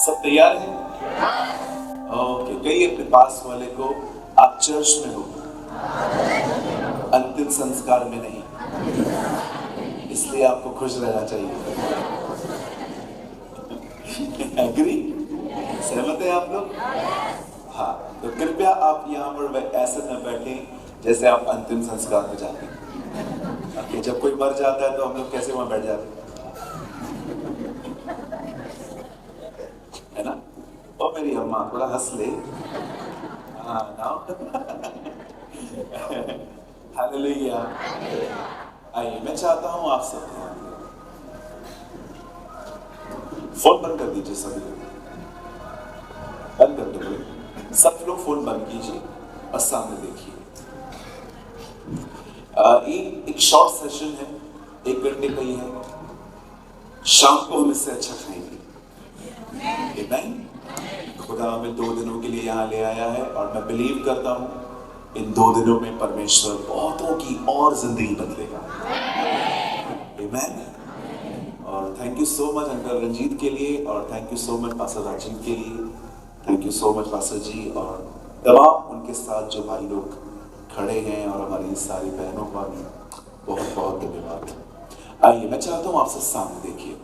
सब तैयार हैं? ओके, कहिए अपने पास वाले को आप चर्च में हो, अंतिम संस्कार में नहीं, इसलिए आपको खुश रहना चाहिए। एग्री? सहमत है आप लोग? हाँ, तो कृपया आप यहाँ पर ऐसे न बैठें जैसे आप अंतिम संस्कार में जाते हैं। ओके, जब कोई मर जाता है तो हम लोग कैसे वहां बैठ जाते हैं, है ना? ओ मेरी अम्मा थोड़ा हंस ले। हाँ ना। हालेलुया। आइए, मैं चाहता हूँ आप सब फोन बंद कर दीजिए, सभी लोग बंद कर दो, सब लोग फोन बंद कीजिए और सामने देखिए। एक शॉर्ट सेशन है, 1 घंटे का ही है। शाम को हम इससे अच्छा खाएंगे। आमीन। खुदा हमें 2 दिनों के लिए यहाँ ले आया है और मैं बिलीव करता हूँ इन 2 दिनों में परमेश्वर बहुतों की और जिंदगी बदलेगा। आमीन। और thank you so much uncle Ranjit के लिए, और thank you so much pastor Rajeev के लिए, thank you so much pastor ji, और तमाम उनके साथ जो भाई लोग खड़े हैं और हमारी सारी बहनों का भी बहुत बहुत धन्यवाद। आइए, मैं चाहता हूँ आप सब सामने देखिए।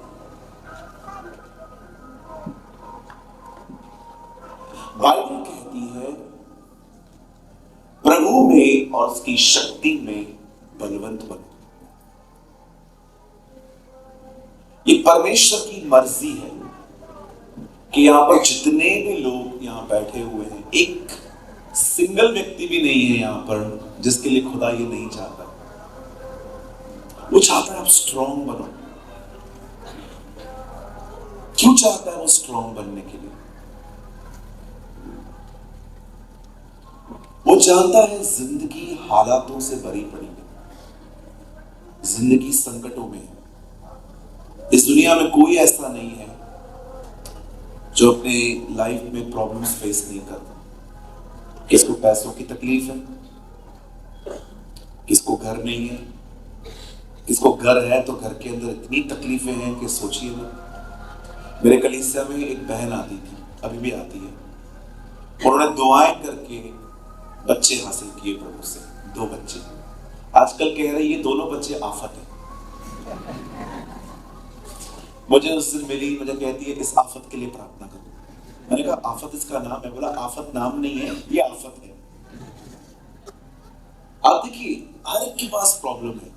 बाइबल कहती है प्रभु में और उसकी शक्ति में बलवंत बनो। ये परमेश्वर की मर्जी है कि यहां पर जितने भी लोग यहां बैठे हुए हैं, एक सिंगल व्यक्ति भी नहीं है यहां पर जिसके लिए खुदा ये नहीं चाहता। वो चाहता है आप स्ट्रांग बनो। क्यों चाहता है वो स्ट्रांग बनने के लिए? वो जानता है जिंदगी हालातों से भरी पड़ी है, जिंदगी संकटों में है। इस दुनिया में कोई ऐसा नहीं है जो अपने लाइफ में प्रॉब्लम्स फेस नहीं करता। किसको पैसों की तकलीफ है, किसको घर नहीं है, किसको घर है तो घर के अंदर इतनी तकलीफें हैं कि सोचिए ना। मेरे कलीसिया में एक बहन आती थी, अभी भी आती है, उन्होंने दुआएं करके बच्चे हासिल किए प्रभु से, 2 बच्चे। आजकल कह रहे ये दोनों बच्चे आफत है। मुझे उस दिन मिली, मुझे कहती है इस आफत के लिए प्रार्थना करो। मैंने कहा आफत इसका नाम है? बोला आफत नाम नहीं है, ये आफत है। आप देखिए, हर एक के पास प्रॉब्लम है,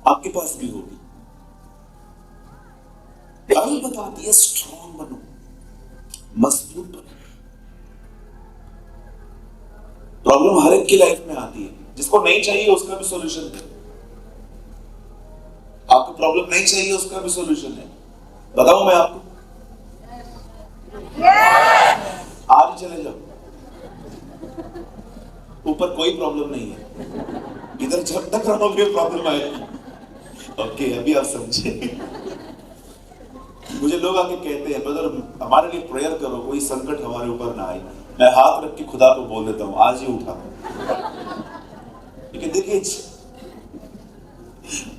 आपके पास भी होगी। बाइबल बताती है स्ट्रांग बनो, मजबूत बनो। प्रॉब्लम हर एक की लाइफ में आती है, जिसको नहीं चाहिए उसका भी सॉल्यूशन है। आपको प्रॉब्लम नहीं चाहिए उसका भी सॉल्यूशन है। बताऊं मैं आपको? आज ही चले जाओ, ऊपर कोई प्रॉब्लम नहीं है, इधर जब तक रहोगे प्रॉब्लम आएगी। ओके, अभी आप समझे। मुझे लोग आके कहते हैं ब्रदर हमारे लिए प्रेयर करो, कोई संकट हमारे ऊपर ना आए। मैं हाथ रख के खुदा को बोल देता हूं आज ही उठा। लेकिन देखिए,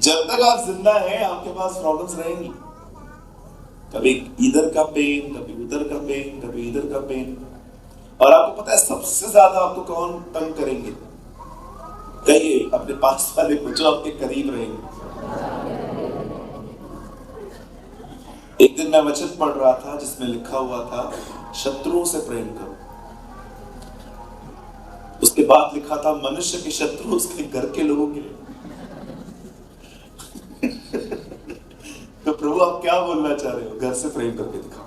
जब तक आप जिंदा हैं आपके पास प्रॉब्लम्स रहेंगी। कभी इधर का पेन, कभी उधर का पेन, कभी इधर का पेन। और आपको पता है सबसे ज्यादा आपको कौन तंग करेंगे? कहिए अपने पास वाले को जो आपके करीब रहेंगे। एक दिन मैं वचन पढ़ रहा था जिसमें लिखा हुआ था शत्रुओं से प्रेम करो। उसके बाद लिखा था मनुष्य के शत्रु उसके घर के लोगों के लिए। तो प्रभु आप क्या बोलना चाह रहे हो? घर से प्रेम करके दिखाओ।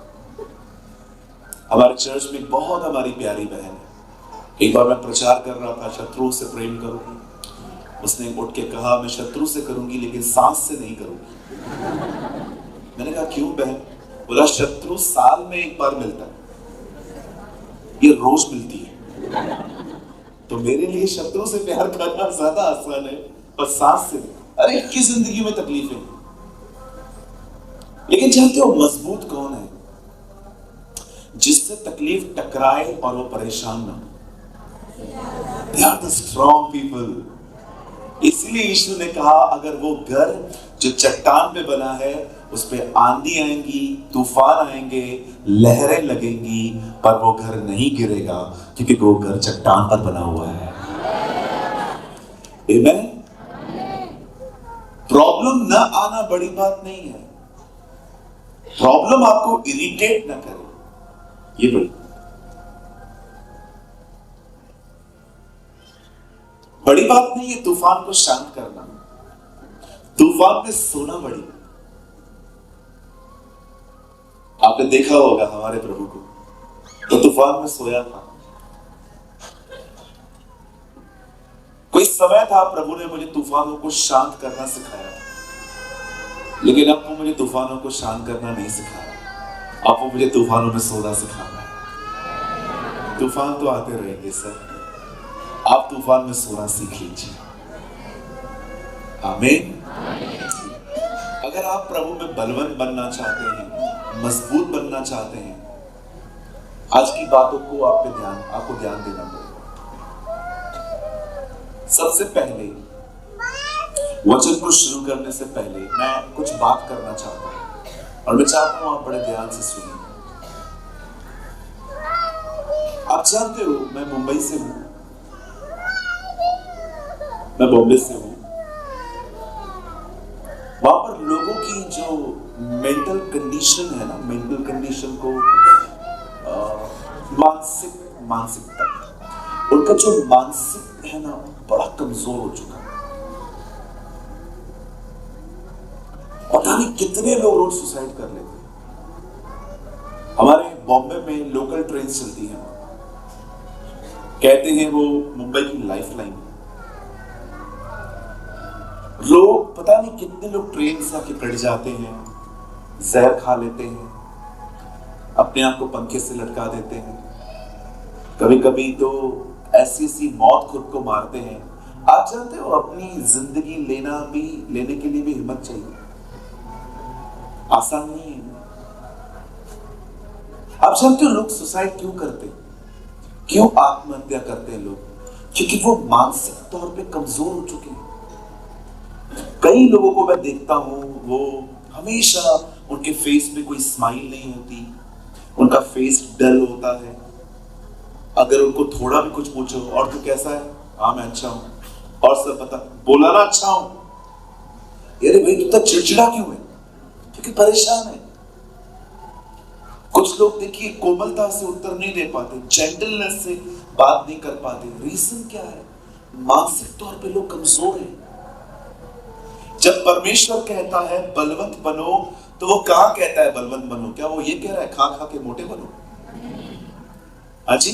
हमारे चर्च में बहुत हमारी प्यारी बहन है, एक बार मैं प्रचार कर रहा था शत्रुओं से प्रेम करो। उसने उठ के कहा मैं शत्रु से करूंगी लेकिन सांस से नहीं करूंगी। मैंने कहा क्यों बहन? बोला शत्रु साल में एक बार मिलता है, ये रोज मिलती है। तो मेरे लिए शत्रु से प्यार करना ज्यादा आसान है और सांस से। अरे इनकी जिंदगी में तकलीफ है, लेकिन जानते हो मजबूत कौन है? जिससे तकलीफ टकराए और वो परेशान ना हो। They are the strong people. इसलिए यीशु ने कहा अगर वो घर जो चट्टान पे बना है उस पे आंधी आएंगी, तूफान आएंगे, लहरें लगेंगी, पर वो घर नहीं गिरेगा क्योंकि वो घर चट्टान पर बना हुआ है। आमीन। प्रॉब्लम ना आना बड़ी बात नहीं है, प्रॉब्लम आपको इरिटेट ना करे ये बड़ी बात नहीं है। तूफान को शांत करना, तूफान में सोना बड़ी। आपने देखा होगा हमारे प्रभु को, तो तूफान में सोया था। कोई समय था प्रभु ने मुझे तूफानों को शांत करना सिखाया, लेकिन अब वो मुझे तूफानों को शांत करना नहीं सिखाया, अब वो मुझे तूफानों में सोना सिखा रहा है। तूफान तो आते रहेंगे सर, आप तूफान में सोना सीख लीजिए। आमीन। अगर आप प्रभु में बलवंत बनना चाहते हैं, मजबूत बनना चाहते हैं, आज की बातों को आपको ध्यान देना पड़ेगा। सबसे पहले वचन को शुरू करने से पहले मैं कुछ बात करना चाहता हूं और मैं चाहता हूं आप बड़े ध्यान से सुनिए। आप जानते हो मैं मुंबई से हूं, मैं बॉम्बे से हूं। वहां पर लोगों की जो मेंटल कंडीशन है ना, मेंटल कंडीशन को मानसिकता, उनका जो मानसिक है ना बड़ा कमजोर हो चुका है। पता नहीं कितने लोग रोज सुसाइड कर लेते हैं। हमारे बॉम्बे में लोकल ट्रेन चलती है, कहते हैं वो मुंबई की लाइफलाइन। लोग पता नहीं कितने लोग ट्रेन से आके कट जाते हैं, जहर खा लेते हैं, अपने आप को पंखे से लटका देते हैं, कभी कभी तो ऐसी मौत खुद को मारते हैं। आप जानते हो अपनी जिंदगी लेने के लिए भी हिम्मत चाहिए, आसान नहीं है। आप जानते हो लोग सुसाइड क्यों करते हैं, क्यों आत्महत्या करते हैं लोग? क्योंकि वो मानसिक तौर पे कमजोर हो चुके हैं। कई लोगों को मैं देखता हूं, वो हमेशा उनके फेस पे कोई स्माइल नहीं होती, उनका फेस डल होता है। अगर उनको थोड़ा भी कुछ पूछो और तू कैसा है, हाँ मैं अच्छा हूं, और सब पता बोला ना अच्छा हूं। अरे भाई तू तो चिड़चिड़ा क्यों है? क्योंकि परेशान है। कुछ लोग देखिए कोमलता से उत्तर नहीं दे पाते, जेंटलनेस से बात नहीं कर पाते। रीजन क्या है? मानसिक तौर पे लोग कमजोर हैं। जब परमेश्वर कहता है बलवंत बनो, तो वो कहां कहता है बलवंत बनो? क्या वो ये कह रहा है खा खा के मोटे बनो? हाजी।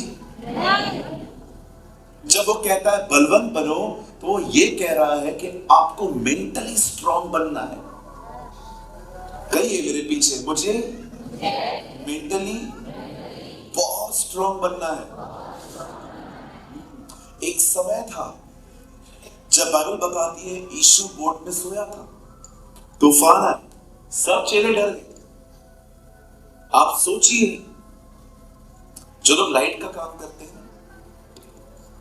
जब वो कहता है बलवंत बनो, तो वो ये कह रहा है कि आपको मेंटली स्ट्रांग बनना है। कहिए मेरे पीछे, मुझे मेंटली बहुत स्ट्रांग बनना है। एक समय था जब बाइबल बताती है यीशु बोट में सोया था, तूफान आया, सब चेले डर गए। आप सोचिए जो लोग लाइट का काम करते हैं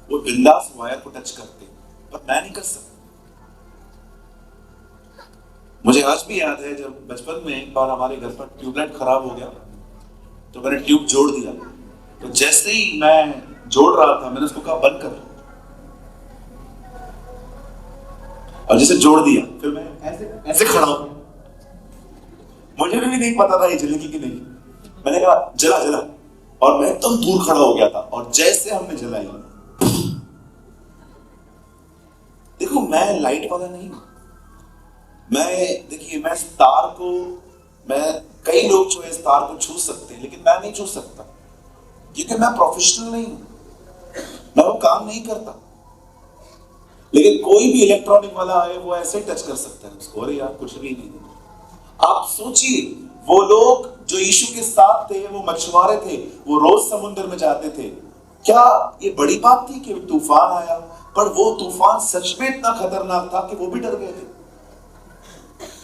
वो बिंदास वायर को टच करते हैं, पर मैं नहीं कर सकता। मुझे आज भी याद है जब बचपन में एक बार हमारे घर पर ट्यूबलाइट खराब हो गया तो मैंने ट्यूब जोड़ दिया। तो जैसे ही मैं जोड़ रहा था मैंने उसको कहा बंद कर, और जैसे जोड़ दिया फिर मैं ऐसे खड़ा हूं। मुझे भी नहीं पता था ये जलेगी कि नहीं। मैंने कहा जला जला, और मैं एकदम दूर खड़ा हो गया था, और जैसे हमने जलाई, देखो मैं लाइट वाला नहीं हूं। देखिए मैं इस तार को, कई लोग जो है इस तार को छू सकते हैं, लेकिन मैं नहीं छू सकता क्योंकि मैं प्रोफेशनल नहीं हूं, मैं वो काम नहीं करता। लेकिन कोई भी इलेक्ट्रॉनिक वाला आए वो ऐसे ही टच कर सकता है उसको, अरे यार कुछ भी नहीं। आप सोचिए वो लोग जो यीशु के साथ थे, वो मछुआरे थे, वो रोज समुद्र में जाते थे। क्या ये बड़ी बात थी कि तूफान आया? पर वो तूफान सच में इतना खतरनाक था कि वो भी डर गए थे।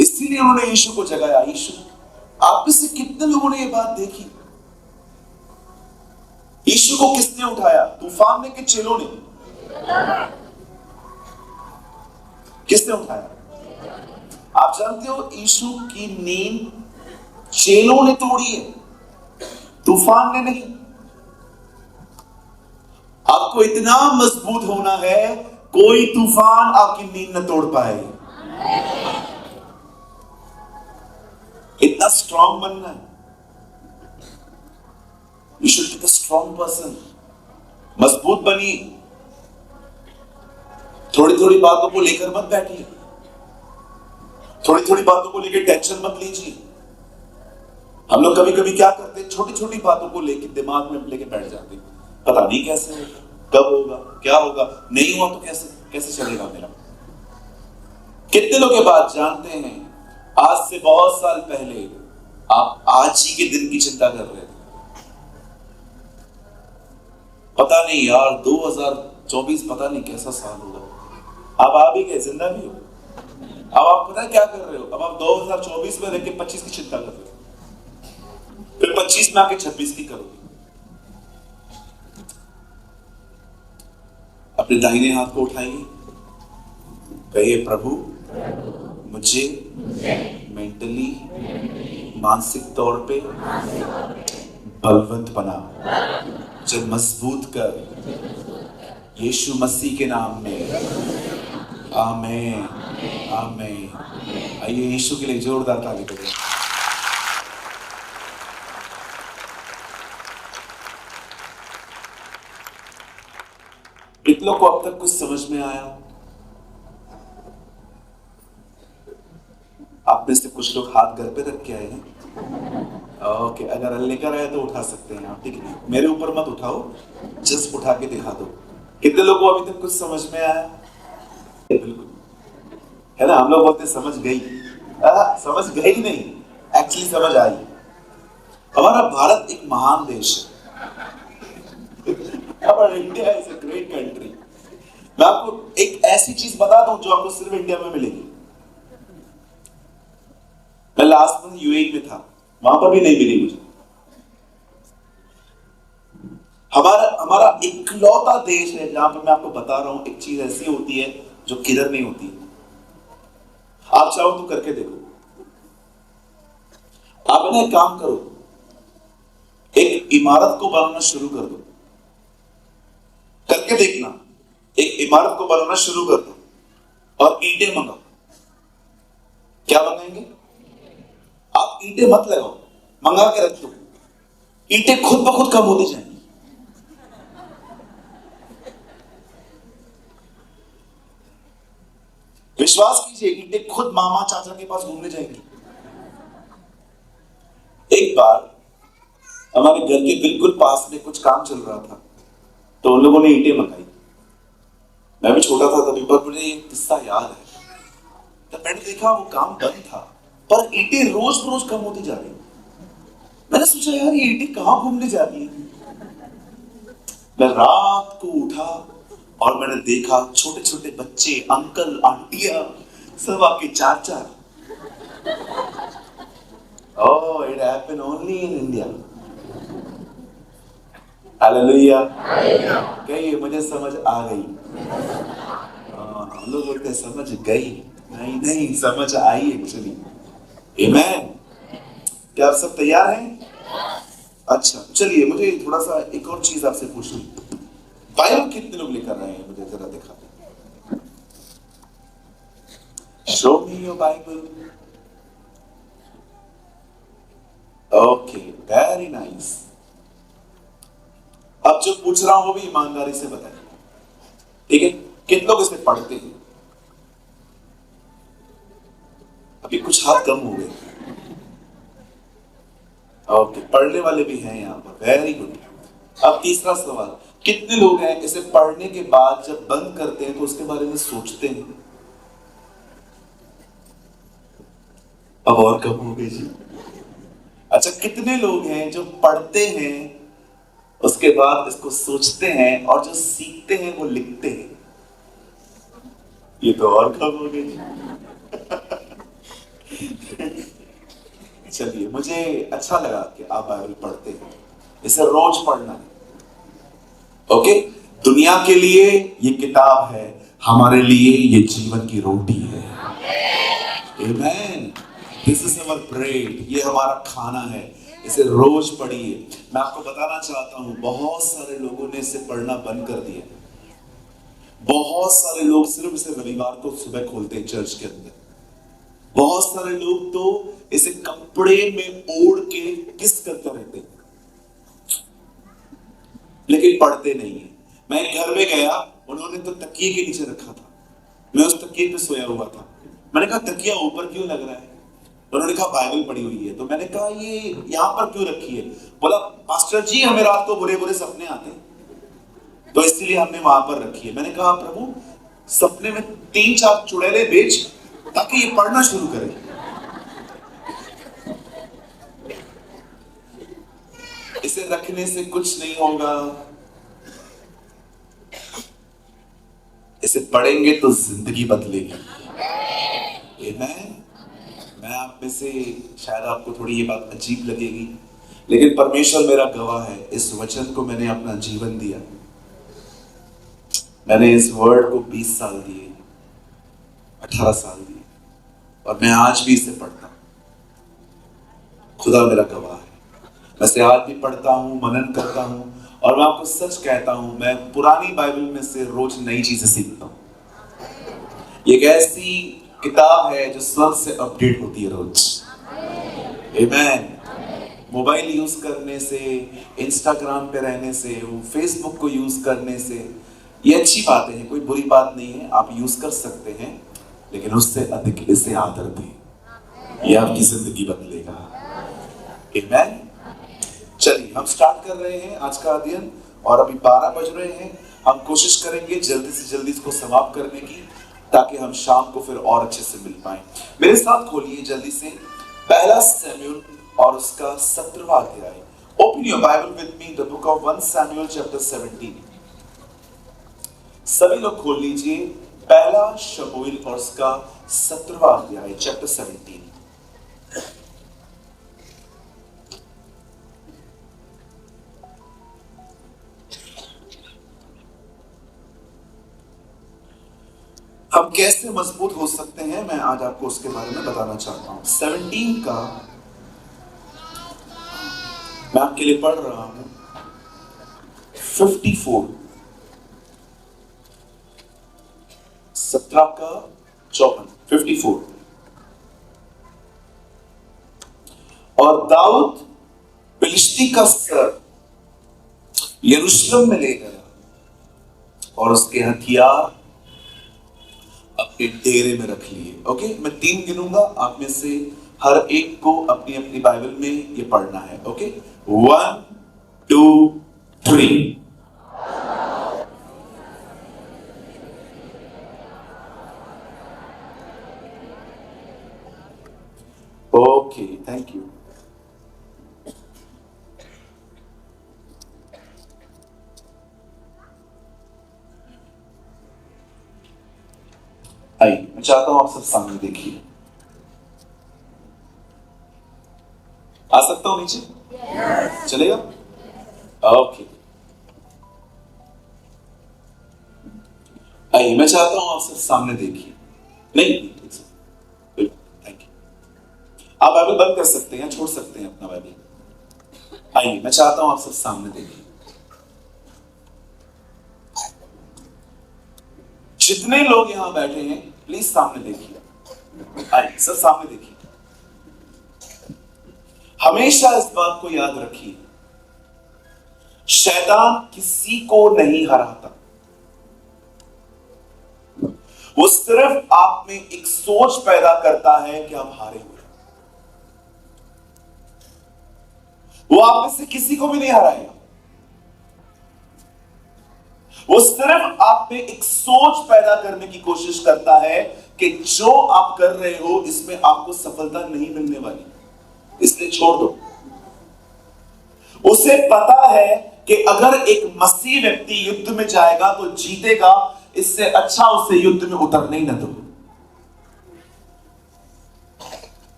इसीलिए उन्होंने यीशु को जगाया। यीशु, आप में से कितने लोगों ने ये बात देखी? यीशु को किसने उठाया? तूफान ने कि चेलों ने? किसने उठाया? आप जानते हो यीशु की नींद चेलों ने तोड़ी है, तूफान ने नहीं। आपको इतना मजबूत होना है, कोई तूफान आपकी नींद न तोड़ पाए। इतना स्ट्रांग बनना है। You should be the strong person. मजबूत बनिए। थोड़ी थोड़ी बातों को लेकर मत बैठिए, थोड़ी थोड़ी बातों को लेकर टेंशन मत लीजिए। हम लोग कभी कभी क्या करते हैं, छोटी छोटी बातों को लेकर दिमाग में लेके बैठ जाते हैं। पता नहीं कैसे होगा, कब होगा, क्या होगा, नहीं हुआ तो कैसे कैसे चलेगा मेरा। कितने लोग ये बात जानते हैं, आज से बहुत साल पहले आप आज ही के दिन की चिंता कर रहे थे। पता नहीं यार 2024 पता नहीं कैसा साल होगा। अब आप ही गए, जिंदा भी हो। अब आप पता है क्या कर रहे हो, अब आप 2024 में रह के 25 की चिंता कर रहे हो, फिर 25 में आके 26 की करोगे। अपने दाहिने हाथ को उठाइए, कहिए प्रभु मुझे मेंटली, मानसिक तौर पे बलवंत बना, मुझे मजबूत कर, यीशु मसीह के नाम में, आमीन आमीन। आइए यीशु के लिए जोरदार ताली बजाएं। कितनों को अब तक कुछ समझ में आया? आप में से कुछ लोग हाथ घर पे रख के आए हैं। ओके, अगर लेकर आए तो उठा सकते हैं आप, ठीक है। मेरे ऊपर मत उठाओ, जस्ट उठा के दिखा दो। कितने लोगों को अभी तक कुछ समझ में आया? बिल्कुल, है ना। हम लोग बोलते समझ गई, समझ गई नहीं, एक्चुअली समझ आई। हमारा भारत एक महान देश है। हमारा India is a great country. मैं आपको एक ऐसी चीज बता दूं जो आपको सिर्फ इंडिया में मिलेगी। मैं लास्ट मंथ यूएई में था, वहां पर भी नहीं मिली मुझे। हमारा इकलौता देश है जहां पर मैं आपको बता रहा हूं, एक चीज ऐसी होती है जो किधर नहीं होती। आप चाहो तो करके देखो। आप ना एक काम करो, एक इमारत को बनाना शुरू कर दो, करके देखना। एक इमारत को बनाना शुरू कर दो और ईंटें मंगाओ। क्या मंगाएंगे आप? ईंटें मत लगाओ, मंगा के रख दो। ईंटें खुद ब खुद कम होती जाएंगी। विश्वास कीजिए, ईंटें खुद मामा चाचा के पास घूमने जाएंगी। एक बार हमारे घर के बिल्कुल पास में कुछ काम चल रहा था, तो उन लोगों ने ईंटें मंगाई। मैं भी छोटा था तभी, पर मुझे ये किस्सा याद है। तब मैंने देखा वो काम बंद था, पर ईंटें रोज रोज कम होती जा रही। मैंने सोचा यार ये ईंटें कहां घूमने जा रही है। मैं रात को उठा और मैंने देखा छोटे छोटे बच्चे, अंकल आंटियां सब आके चार चार। Oh, it happen only in India. हालेलुया। कहिए मुझे समझ आ गई। हम लोग बोलते हैं समझ गई, नहीं नहीं, समझ आई एक्चुअली। आमीन। क्या आप सब तैयार हैं? अच्छा, चलिए मुझे थोड़ा सा एक और चीज आपसे पूछनी। बाइबल कितने लोग लेकर रहे हैं, मुझे जरा दिखा दें। Show me your Bible. Okay, very nice. अब जो पूछ रहा हूं वो भी ईमानदारी से बताइए, ठीक है? कितने लोग इसे पढ़ते हैं? अभी कुछ हाथ कम हो गए। ओके, पढ़ने वाले भी हैं यहाँ पर, वेरी गुड। अब तीसरा सवाल, कितने लोग हैं इसे पढ़ने के बाद जब बंद करते हैं तो उसके बारे में सोचते हैं? अब और कम हो गए जी। अच्छा, कितने लोग हैं जो पढ़ते हैं उसके बाद इसको सोचते हैं और जो सीखते हैं वो लिखते हैं? ये तो और कम हो गए जी। चलिए, मुझे अच्छा लगा कि आप बाइबल पढ़ते हैं, इसे रोज पढ़ना है। ओके, दुनिया के लिए ये किताब है, हमारे लिए ये जीवन की रोटी है। आमेन। दिस इज अवर ब्रेड, ये हमारा खाना है, इसे रोज पढ़िए। मैं आपको बताना चाहता हूं, बहुत सारे लोगों ने इसे पढ़ना बंद कर दिया। बहुत सारे लोग सिर्फ इसे रविवार को सुबह खोलते हैं चर्च के अंदर। बहुत सारे लोग तो इसे कपड़े में ओढ़ के किस करते रहते हैं, लेकिन पढ़ते नहीं है। मैं एक घर में गया, उन्होंने तो तकिए के नीचे रखा था, मैं उस तकिए पे सोया हुआ था। मैंने कहा तकिया ऊपर क्यों लग रहा है? उन्होंने कहा बाइबल पढ़ी हुई है। तो मैंने कहा ये यहां पर क्यों रखी है? बोला पास्टर जी हमें रात को बुरे बुरे सपने आते हैं, तो इसलिए हमने वहां पर रखी है। मैंने कहा प्रभु सपने में 3-4 चुड़ैले बेच ताकि ये पढ़ना शुरू करे। इसे रखने से कुछ नहीं होगा, इसे पढ़ेंगे तो जिंदगी बदलेगी। आमेन। मैं आप में से शायद आपको थोड़ी ये बात अजीब लगेगी, लेकिन परमेश्वर मेरा गवाह है, इस वचन को मैंने अपना जीवन दिया। मैंने इस वर्ड को 20 साल दिए, 18 साल दिए, और मैं आज भी इसे पढ़ता हूं। खुदा मेरा गवाह है, मैं इसे आज भी पढ़ता हूं, मनन करता हूं, और मैं आपको सच कहता हूं, मैं पुरानी बाइबल में से रोज नई चीजें सीखता हूं। ये एक ऐसी किताब है जो स्वर्ग से अपडेट होती है रोज। आमेन। मोबाइल यूज करने से, इंस्टाग्राम पे रहने से, फेसबुक को यूज करने से, ये अच्छी बातें हैं, कोई बुरी बात नहीं है, आप यूज कर सकते हैं, लेकिन उससे अधिक इसे आदर दें, ये आपकी जिंदगी बदलेगा। आमेन। चलिए हम स्टार्ट कर रहे हैं आज का अध्ययन, और अभी 12 बज रहे हैं। हम कोशिश करेंगे जल्दी से जल्दी इसको समाप्त करने की, ताकि हम शाम को फिर और अच्छे से मिल पाए। मेरे साथ खोलिए जल्दी से पहला शमूएल और उसका 17वां अध्याय। Open your Bible with me, the book of 1 Samuel chapter 17। सभी लोग खोल लीजिए पहला शमूएल और उसका 17वां अध्याय, चैप्टर 17। हम कैसे मजबूत हो सकते हैं, मैं आज आपको उसके बारे में बताना चाहता हूं। 17 का मैं आपके लिए पढ़ रहा हूं 54, 17 का 54, 54। और दाऊद फिलिस्ती का सर यरूशलेम में ले गया और उसके हथियार अपने डेरे में रख लिए। ओके, मैं 3 गिनूंगा, आप में से हर एक को अपनी अपनी बाइबल में ये पढ़ना है। ओके, 1 2 3। Okay, thank you. आइए, मैं चाहता हूं आप सब सामने देखिए। आ सकता हूं नीचे? yes. चलेगा? ओके। आइए, मैं चाहता हूं आप सब सामने देखिए। नहीं, थैंक यू। आप बाइबल बंद कर सकते हैं, छोड़ सकते हैं अपना बाइबल। आइए, मैं चाहता हूं आप सब सामने देखिए। जितने लोग यहां बैठे हैं प्लीज सामने देखिए। आइए, सब सामने देखिए। हमेशा इस बात को याद रखिए, शैतान किसी को नहीं हराता, वो सिर्फ आप में एक सोच पैदा करता है कि आप हारे हुए। वो आप में से किसी को भी नहीं हराएगा, वो सिर्फ आप में एक सोच पैदा करने की कोशिश करता है कि जो आप कर रहे हो इसमें आपको सफलता नहीं मिलने वाली, इसलिए छोड़ दो। उसे पता है कि अगर एक मसीह व्यक्ति युद्ध में जाएगा तो जीतेगा, इससे अच्छा उसे युद्ध में उतरने ही न दो।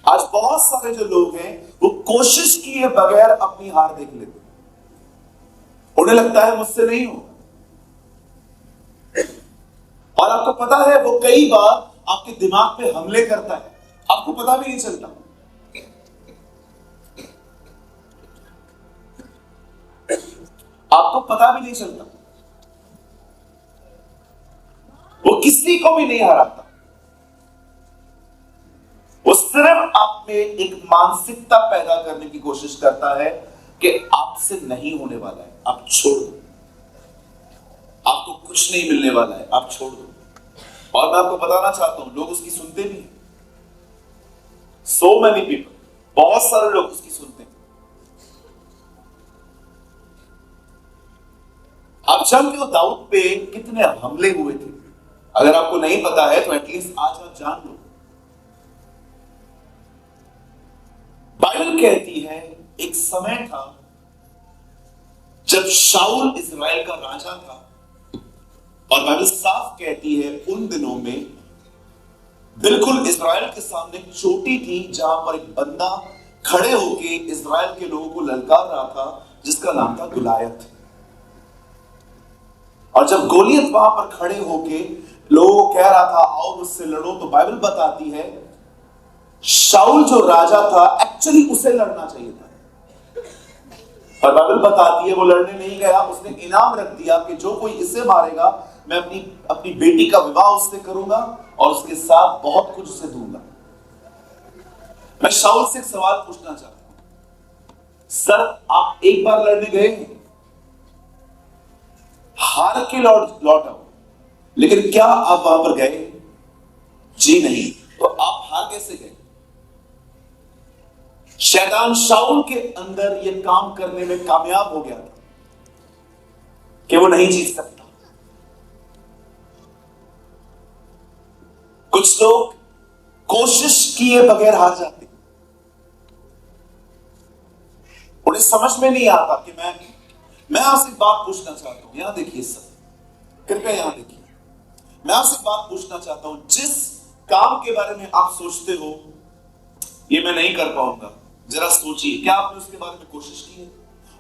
आज बहुत सारे जो लोग हैं वो कोशिश किए बगैर अपनी हार देख लेते, उन्हें लगता है मुझसे नहीं होगा। पता है वो कई बार आपके दिमाग पे हमले करता है, आपको पता भी नहीं चलता। आपको पता भी नहीं चलता, वो किसी को भी नहीं हराता। वो सिर्फ आप में एक मानसिकता पैदा करने की कोशिश करता है कि आपसे नहीं होने वाला है, आप छोड़ दो, आपको कुछ नहीं मिलने वाला है, आप छोड़ दो। और मैं आपको बताना चाहता हूं, लोग उसकी सुनते नहीं। सो मेनी पीपल, बहुत सारे लोग उसकी सुनते हैं। आप जानते हो दाऊद पे कितने हमले हुए थे? अगर आपको नहीं पता है तो एटलीस्ट आज आप जान लो। बाइबल कहती है एक समय था जब शाऊल इजराइल का राजा था, और बाइबल साफ कहती है उन दिनों में बिल्कुल इजराइल के सामने एक चोटी थी जहां पर एक बंदा खड़े होके इजराइल के लोगों को ललकार रहा था, जिसका नाम था गुलायत। और जब गोलियत वहां पर खड़े होके लोगों को कह रहा था आओ मुझसे लड़ो, तो बाइबल बताती है शाऊल जो राजा था एक्चुअली उसे लड़ना चाहिए था, और बाइबल बताती है वो लड़ने नहीं गया। उसने इनाम रख दिया कि जो कोई इसे मारेगा मैं अपनी बेटी का विवाह उससे करूंगा और उसके साथ बहुत कुछ उसे दूंगा। मैं शाऊल से एक सवाल पूछना चाहता हूं, सर आप एक बार लड़ने गए हैं, हार के लौट आओ, लेकिन क्या आप वहां पर गए? जी नहीं। तो आप हार कैसे गए? शैतान शाऊल के अंदर यह काम करने में कामयाब हो गया था कि वो नहीं जीत सकता। कुछ लोग कोशिश किए बगैर हार जाते, उन्हें समझ में नहीं आता कि मैं आपसे एक बात पूछना चाहता हूं, यहां देखिए सर, कृपया यहां देखिए। मैं आपसे एक बात पूछना चाहता हूं, जिस काम के बारे में आप सोचते हो ये मैं नहीं कर पाऊंगा, जरा सोचिए क्या आपने उसके बारे में कोशिश की है?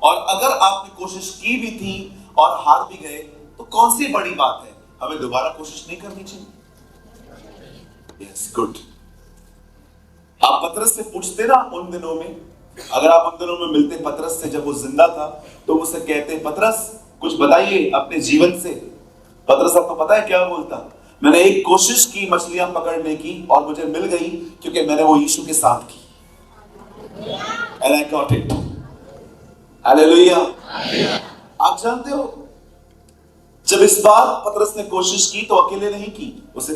और अगर आपने कोशिश की भी थी और हार भी गए तो कौन सी बड़ी बात है, हमें दोबारा कोशिश नहीं करनी चाहिए? Yes, good. आप पतरस से पूछते ना उन दिनों में, अगर आप उन दिनों में मिलते पतरस से जब वो जिंदा था, तो मुझसे कहते पतरस कुछ बताइए अपने जीवन से। पतरस आपको पता है क्या बोलता? मैंने एक कोशिश की मछलियां पकड़ने की और मुझे मिल गई क्योंकि मैंने वो यीशु के साथ की। And I got it. Hallelujah. आप जानते हो जब इस बार पतरस ने कोशिश की तो अकेले नहीं की, उसे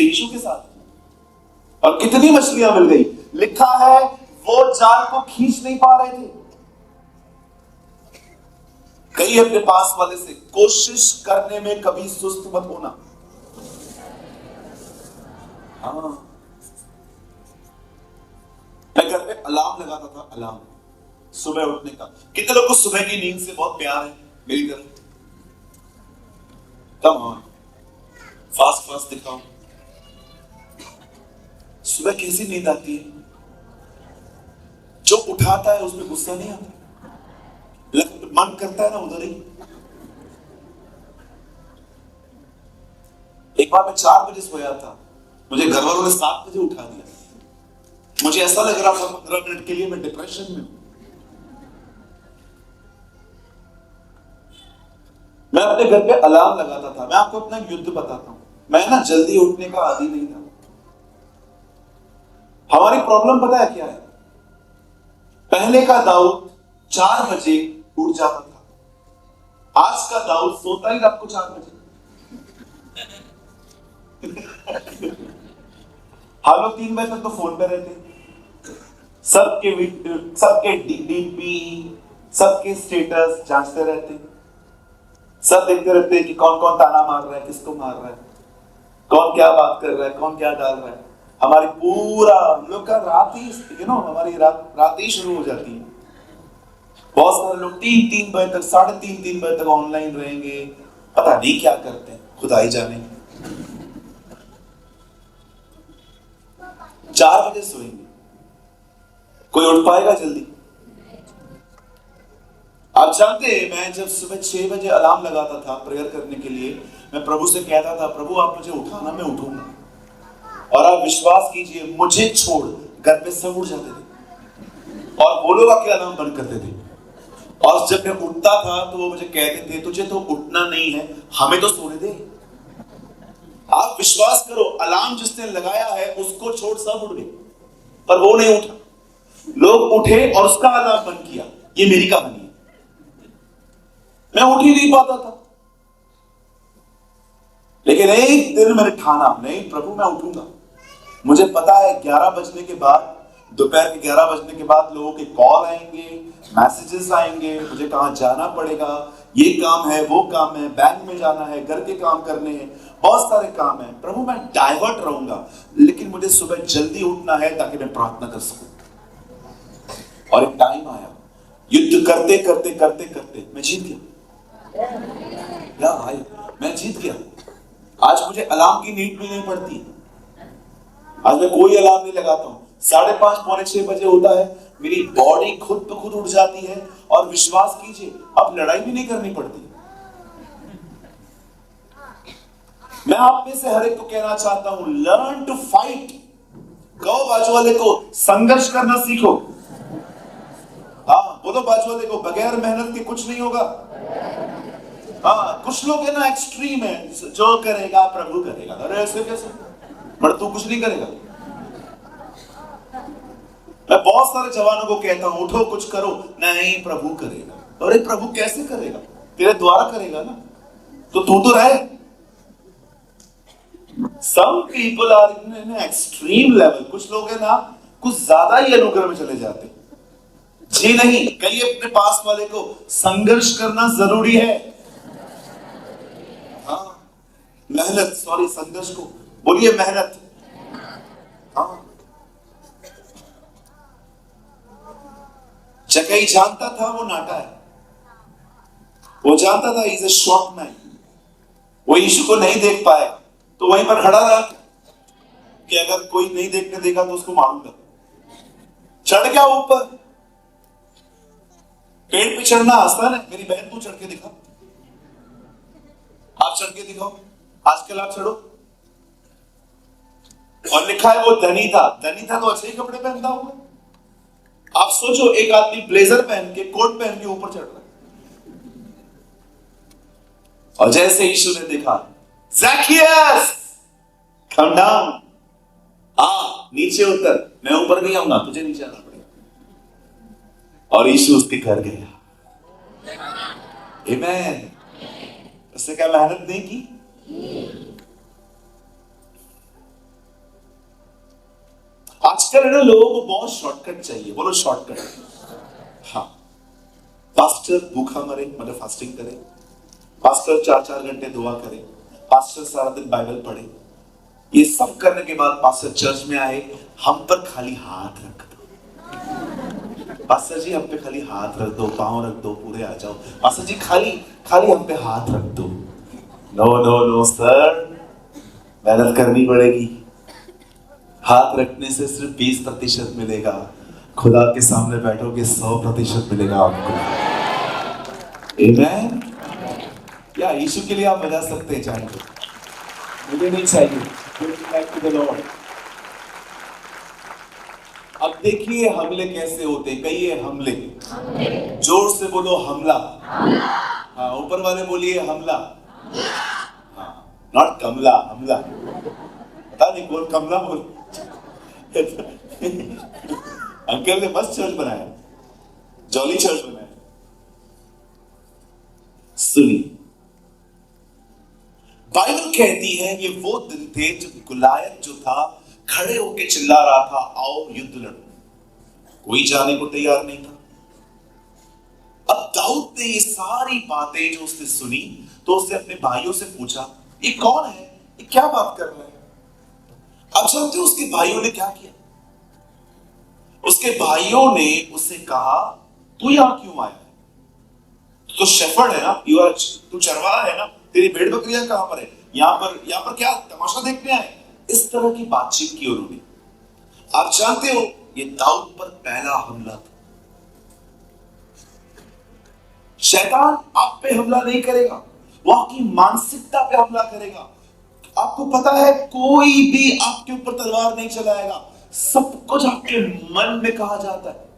यीशु के साथ की। और कितनी मछलियां मिल गई? लिखा है वो जाल को खींच नहीं पा रहे थे। कहीं अपने पास वाले से कोशिश करने में कभी सुस्त मत होना। हाँ, मैं घर पे अलार्म लगाता था, अलार्म सुबह उठने का। कितने लोगों को सुबह की नींद से बहुत प्यार है? मेरी तरह कम ऑन, फास्ट दिखाओ। सुबह कैसी नींद आती है? जो उठाता है उसमें गुस्सा नहीं आता, मन करता है ना उधर ही। एक बार मैं 4 बजे सोया था, मुझे घर वालों ने 7 बजे उठा दिया। मुझे ऐसा लग रहा था 15 मिनट के लिए मैं डिप्रेशन में हूं। मैं अपने घर पे अलार्म लगाता था। मैं आपको अपना युद्ध बताता हूं, मैं ना जल्दी उठने का आदी नहीं था। हमारी प्रॉब्लम पता है क्या है? पहले का दाऊद 4 बजे उठ जाता था, आज का दाऊद सोता ही रात को 4 बजे। हम लोग 3 बजे तक तो फोन पे रहते, सबके डीपी, सबके स्टेटस जांचते रहते, सब देखते रहते हैं कि कौन कौन ताना मार रहा है, किसको मार रहा है, कौन क्या बात कर रहा है, कौन क्या डाल रहा है। हमारी पूरा हम लोग का रात ही हमारी रात ही शुरू हो जाती है। बहुत सारे लोग 3 बजे तक, 3:30 बजे तक ऑनलाइन रहेंगे, पता नहीं क्या करते हैं, खुदा ही जाने। 4 बजे सोएंगे, कोई उठ पाएगा जल्दी? आप जानते हैं मैं जब सुबह 6 बजे अलार्म लगाता था प्रेयर करने के लिए, मैं प्रभु से कहता था, प्रभु आप मुझे उठाना, मैं उठूंगा। और आप विश्वास कीजिए, मुझे छोड़ घर पे सब उठ जाते थे और वो लोग आके अलार्म बंद करते थे। और जब मैं उठता था तो वो मुझे कहते थे, तुझे तो उठना नहीं है, हमें तो सोने दे। आप विश्वास करो, अलार्म जिसने लगाया है उसको छोड़ सब उठ गए, पर वो नहीं उठा। लोग उठे और उसका अलार्म बंद किया। ये मेरी कहानी है। मैं उठ ही नहीं पाता था, लेकिन एक दिन मैंने ठाना, नहीं प्रभु मैं उठूंगा। मुझे पता है 11 बजने के बाद, दोपहर के 11 बजने के बाद लोगों के कॉल आएंगे, मैसेजेस आएंगे, मुझे कहां जाना पड़ेगा, ये काम है, वो काम है, बैंक में जाना है, घर के काम करने हैं, बहुत सारे काम है। प्रभु मैं डाइवर्ट रहूंगा, लेकिन मुझे सुबह जल्दी उठना है ताकि मैं प्रार्थना कर सकूं। और एक टाइम आया, युद्ध करते करते करते करते मैं जीत गया। क्या भाई, मैं जीत गया। आज मुझे अलार्म की नींद भी नहीं पड़ती। आज मैं कोई अलार्म नहीं लगाता हूं। 5:30 पौने 6 बजे होता है, मेरी बॉडी खुद ब खुद उठ जाती है। और विश्वास कीजिए, अब लड़ाई भी नहीं करनी पड़ती। मैं आप में से हर एक को कहना चाहता हूं, लर्न टू फाइट। कहो बाजू वाले को, संघर्ष करना सीखो। हाँ बोलो बाजू वाले को, बगैर मेहनत के कुछ नहीं होगा। हाँ, कुछ लोग है ना एक्सट्रीम है, जो करेगा प्रभु करेगा। अरे ऐसे कैसे, पर तू कुछ नहीं करेगा। मैं बहुत सारे जवानों को कहता हूं, उठो कुछ करो, नहीं प्रभु करेगा। अरे प्रभु कैसे करेगा, तेरे द्वारा करेगा ना, तो तू तो रहे। Some people are in an extreme level। कुछ लोग है ना कुछ ज्यादा ही अनुग्रह में चले जाते। जी नहीं, कहिए अपने पास वाले को, संघर्ष करना जरूरी है। हाँ, मेहनत, सॉरी संघर्ष को बोलिए मेहनत। हाँ, जगह जानता था वो नाटा है, वो जानता था इज ए शॉर्ट मैन। वो यीशु को नहीं देख पाया तो वहीं पर खड़ा रहा कि अगर कोई नहीं देखने देगा तो उसको मारूंगा। चढ़ गया ऊपर। पेड़ पे चढ़ना आसान है। मेरी बहन तू चढ़ के दिखा, आप चढ़ के दिखाओ, आजकल आप चढ़ो। और लिखा है वो धनी था। धनी था तो अच्छे ही कपड़े पहनता होगा। आप सोचो, एक आदमी ब्लेजर पहन के, कोट पहन के ऊपर चढ़ रहा है। और जैसे यीशु ने देखा, ज़ैकियस कम डाउन, नीचे उतर, मैं ऊपर नहीं आऊंगा, तुझे नीचे आना पड़ेगा। और यीशु उसके घर गया। आमेन। उसने क्या मेहनत नहीं की? आजकल है ना लोगों को बहुत शॉर्टकट चाहिए। बोलो शॉर्टकट। हाँ, पास्टर भूखा मरे, मतलब फास्टिंग करे, पास्टर 4-4 घंटे दुआ करे, पास्टर सारा दिन बाइबल पढ़े, ये सब करने के बाद पास्टर चर्च में आए, हम पर खाली हाथ रख दो। पास्टर जी हम पे खाली हाथ रख दो, पांव रख दो, पूरे आ जाओ। पास्टर जी खाली हम पे हाथ रख दो। नो नो नो सर, मेहनत करनी पड़ेगी। हाथ रखने से सिर्फ 20% मिलेगा, खुदा के सामने बैठोगे 100% मिलेगा आपको। आमेन। क्या यीशु के लिए आप बजा सकते हैं? चाहे मुझे नहीं चाहिए। अब देखिए हमले कैसे होते, कहिए हमले। जोर से बोलो हमला। हाँ, ऊपर वाले बोलिए हमला। हाँ, नॉट कमला, हमला। पता नहीं कौन कमला बोल। अंकल ने मस्त चर्च बनाया, जॉली चर्च बनाया। सुनिए, बाइबल कहती है ये वो दिन थे जब गुलायत जो था खड़े होके चिल्ला रहा था, आओ युद्ध लड़ो। कोई जाने को तैयार नहीं था। अब दाऊद ने ये सारी बातें जो उसने सुनी तो उसने अपने भाइयों से पूछा, ये कौन है, ये क्या बात कर रहा है? अब जानते हो उसके भाइयों ने क्या किया? उसके भाइयों ने उससे कहा, तू यहां क्यों आया है? तो शेफर्ड है ना, तू चरवाहा है ना, तेरी भेड़ बकरियां कहां पर है? यहां पर क्या तमाशा देखने आए? इस तरह की बातचीत की उन्होंने। आप जानते हो ये दाऊद पर पहला हमला था। शैतान आप पे हमला नहीं करेगा, वो आपकी मानसिकता पे हमला करेगा। आपको पता है कोई भी आपके ऊपर तलवार नहीं चलाएगा, सब कुछ आपके मन में कहा जाता है।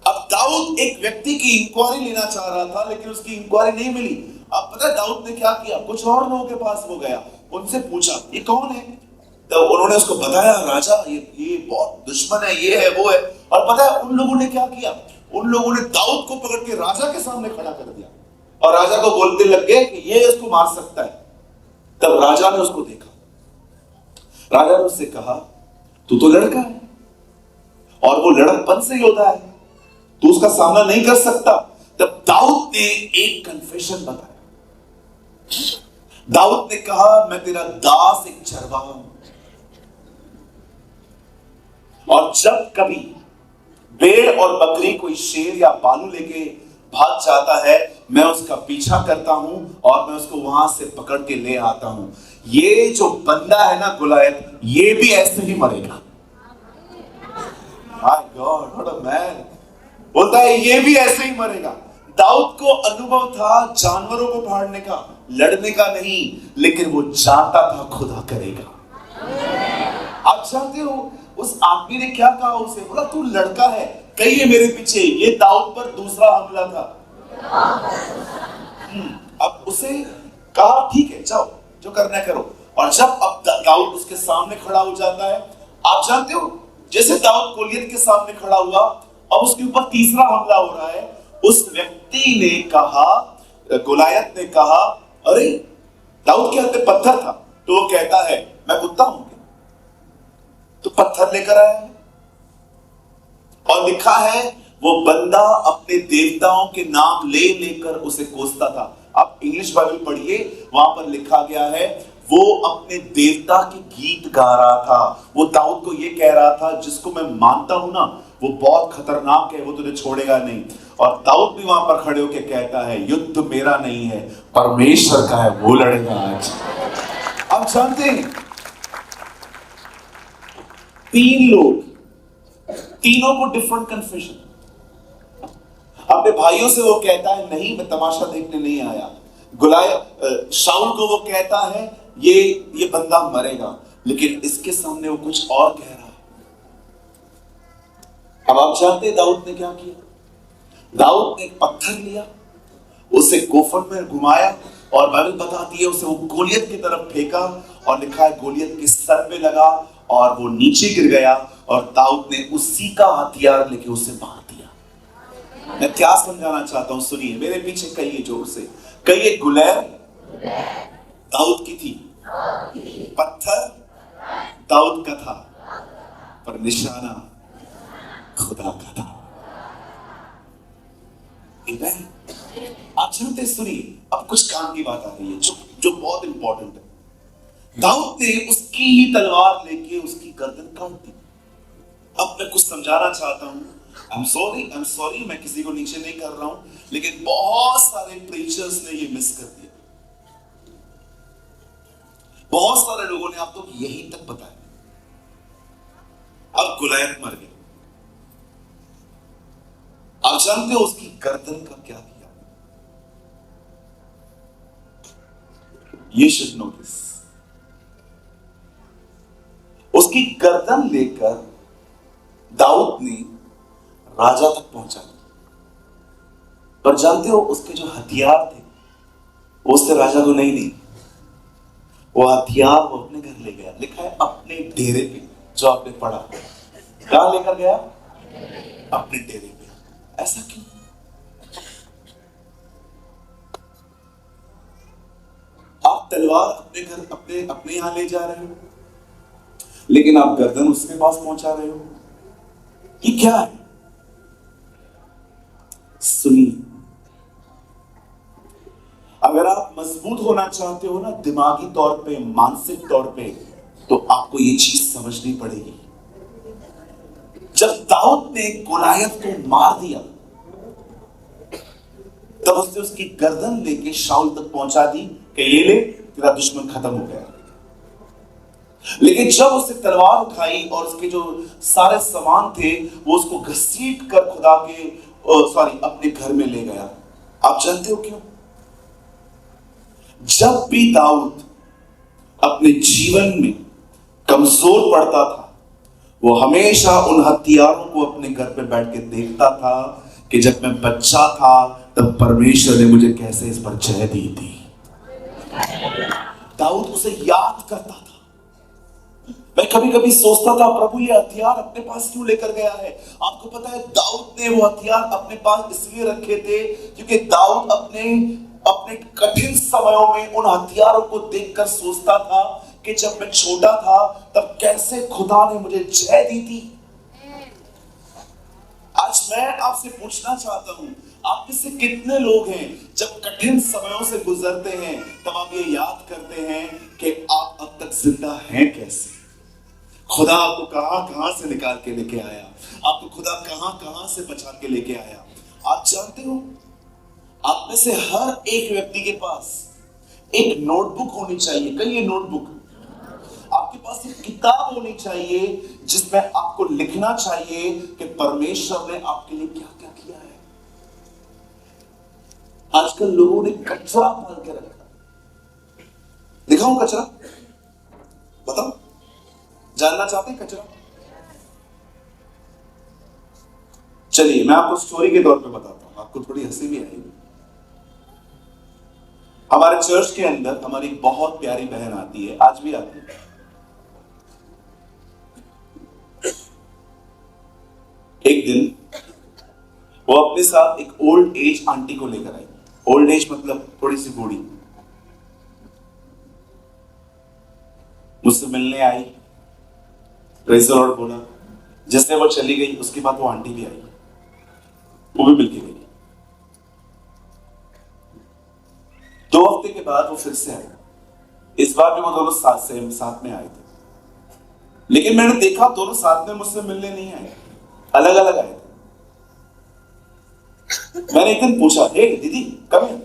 अब दाऊद एक व्यक्ति की इंक्वायरी लेना चाह रहा था, लेकिन उसकी इंक्वायरी नहीं मिली। अब पता है दाऊद ने क्या किया, कुछ और लोगों के पास वो गया, उनसे पूछा ये कौन है। तो उन्होंने उसको बताया राजा ये बहुत दुश्मन है, ये है वो है। और पता है उन लोगों ने क्या किया, उन लोगों ने दाऊद को पकड़ के राजा के सामने खड़ा कर दिया और राजा को बोलते लग गए कि ये इसको मार सकता है। तब राजा ने उसको देखा, राजा ने उससे कहा तू तो लड़का है और वो लड़कपन से योद्धा है, तू उसका सामना नहीं कर सकता। तब दाऊद ने एक कन्फेशन बताया। दाऊद ने कहा मैं तेरा दास एक चरवाहा हूं, और जब कभी भेड़ और बकरी कोई शेर या भालू लेके भाग जाता है, मैं उसका पीछा करता हूं और मैं उसको वहां से पकड़ के ले आता हूं। ये जो बंदा है ना गुलायत, ये भी ऐसे ही मरेगा। My God, what a man. बोलता है ये भी ऐसे ही मरेगा। दाऊद को अनुभव था जानवरों को फाड़ने का, लड़ने का नहीं, लेकिन वो जानता था खुदा करेगा। आप जानते हो उस आदमी ने क्या कहा उसे, बोला तू लड़का है, कहिए मेरे पीछे। ये दाऊद पर दूसरा हमला था। अब उसे कहा ठीक है जाओ जो करना है करो। और जब अब दाऊद उसके सामने खड़ा हो जाता है, आप जानते हो जैसे दाऊद गोलियत के सामने खड़ा हुआ, अब उसके ऊपर तीसरा हमला हो रहा है। उस व्यक्ति ने कहा, गोलायत ने कहा अरे दाऊद के हाथ में पत्थर था, तो वो कहता है मैं कुत्ता हूं, तो पत्थर लेकर आया है। और लिखा है वो बंदा अपने देवताओं के नाम ले लेकर उसे कोसता था। आप इंग्लिश बाइबल पढ़िए, वहां पर लिखा गया है वो अपने देवता के गीत गा रहा था। वो दाऊद को ये कह रहा था जिसको मैं मानता हूं ना वो बहुत खतरनाक है, वो तुझे छोड़ेगा नहीं। और दाऊद भी वहां पर खड़े होकर कहता है युद्ध मेरा नहीं है, परमेश्वर का है, वो लड़ेगा आज। आप जानते हैं तीन लोग, तीनों को डिफरेंट कन्फेशन। अपने भाइयों से वो कहता है नहीं मैं तमाशा देखने नहीं आया। शाऊल को वो कहता है ये बंदा मरेगा, लेकिन इसके सामने वो कुछ और कह रहा है। अब आप जानते हैं दाऊद ने क्या किया। दाऊद ने एक पत्थर लिया, उसे गोफन में घुमाया और बाइबल बताती है उसे वो गोलियत की तरफ फेंका, और लिखा है गोलियत के सर पे लगा और वो नीचे गिर गया, और दाऊद ने उसी का हथियार लेके उसे मार दिया। मैं क्या समझाना चाहता हूं, सुनिए मेरे पीछे कहिए जोर से, कहिए गुलैर दाऊद की थी, पत्थर दाऊद का था, पर निशाना खुदा का था। आप जानते, सुनिए अब कुछ काम की बात आ रही है जो बहुत इंपॉर्टेंट है। दाऊद ने उसकी ही तलवार लेके उसकी गर्दन काट दी। अब मैं कुछ समझाना चाहता हूं। I'm sorry, मैं किसी को नीचे नहीं कर रहा हूं, लेकिन बहुत सारे प्रीचर्स ने ये मिस कर दिया। बहुत सारे लोगों ने आप तो यही तक बताया। अब गुलायत मर गया। आप जानते हो उसकी गर्दन का क्या किया? ये शुड नोटिस, उसकी गर्दन लेकर दाऊद ने राजा तक पहुंचा दिया। पर जानते हो उसके जो हथियार थे वो उससे राजा को नहीं दी, वो हथियार वो अपने घर ले गया। लिखा है अपने डेरे पे, जो आपने पढ़ा। कहां लेकर गया? अपने डेरे पे। ऐसा क्यों? आप तलवार अपने घर अपने यहां ले जा रहे हो, लेकिन आप गर्दन उसके पास पहुंचा रहे हो। ये क्या है? सुनिए, अगर आप मजबूत होना चाहते हो ना दिमागी तौर पे, मानसिक तौर पे, तो आपको ये चीज समझनी पड़ेगी। जब दाऊद ने गोलायत को मार दिया, तब उसने उसकी गर्दन लेके शाऊल तक पहुंचा दी कि ये ले, तेरा दुश्मन खत्म हो गया। लेकिन जब उसने तलवार उठाई और उसके जो सारे सामान थे वो उसको घसीट कर खुदा के अपने घर में ले गया। आप जानते हो क्यों? जब भी दाऊद अपने जीवन में कमजोर पड़ता था, वो हमेशा उन हथियारों को अपने घर पे बैठ के देखता था कि जब मैं बच्चा था तब परमेश्वर ने मुझे कैसे इस पर जय दी थी। दाऊद उसे याद करता था। मैं कभी कभी सोचता था, प्रभु ये हथियार अपने पास क्यों लेकर गया है। आपको पता है, दाऊद ने वो हथियार अपने पास इसलिए रखे थे क्योंकि दाऊद अपने अपने कठिन समयों में उन हथियारों को देखकर सोचता था कि जब मैं छोटा था तब कैसे खुदा ने मुझे जय दी थी। आज मैं आपसे पूछना चाहता हूं, आप में से कितने लोग हैं जब कठिन समयों से गुजरते हैं तब आप ये याद करते हैं कि आप अब तक जिंदा हैं कैसे। खुदा आपको कहां कहां से निकाल के लेके आया, आपको खुदा कहां कहां से बचा के लेके आया। आप जानते हो, आप में से हर एक व्यक्ति के पास एक नोटबुक होनी चाहिए। कहीं ये नोटबुक, आपके पास एक किताब होनी चाहिए जिसमें आपको लिखना चाहिए कि परमेश्वर ने आपके लिए क्या क्या किया है। आजकल लोगों ने कचरा पाल के रखा। दिखाऊं कचरा? बताओ, जानना चाहते हैं कचरा? चलिए मैं आपको स्टोरी के तौर पे बताता हूं, आपको थोड़ी हंसी भी आएगी। हमारे चर्च के अंदर हमारी एक बहुत प्यारी बहन आती है, आज भी आती है। एक दिन वो अपने साथ एक ओल्ड एज आंटी को लेकर आई। ओल्ड एज मतलब थोड़ी सी बूढ़ी। मुझसे मिलने आई, प्रेज़ द लॉर्ड बोला। जैसे वो चली गई उसके बाद वो आंटी भी आई, वो भी मिलके गई। 2 हफ्ते के बाद वो फिर से आई। इस बार भी वो दोनों साथ में आए थे, लेकिन मैंने देखा दोनों साथ में मुझसे मिलने नहीं आए, अलग अलग आए थे। मैंने एक दिन पूछा, हे दीदी कब है?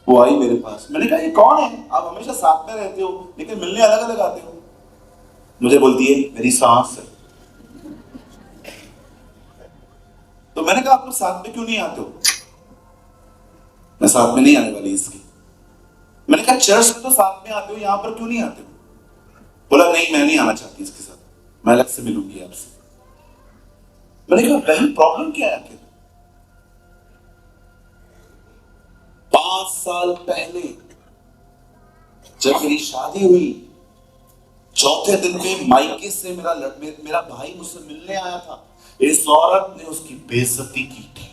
वो आई मेरे पास। मैंने कहा, ये कौन है? आप हमेशा साथ में रहते हो लेकिन मिलने अलग अलग आते हो। मुझे बोलती है, मेरी सास है। तो मैंने कहा, आप लोग साथ में क्यों नहीं आते हो? मैं साथ में नहीं आने वाली इसकी। मैंने कहा, चर्च में तो साथ में आते हो, यहां पर क्यों नहीं आते हो? बोला, नहीं मैं नहीं आना चाहती इसके साथ, मैं अलग से मिलूंगी आपसे। मैंने कहा, बहन प्रॉब्लम क्या है आखिर? 5 साल पहले जब मेरी शादी हुई, चौथे दिन में मायके से मेरा भाई मुझसे मिलने आया था। इस औरत ने उसकी बेइज्जती की थी।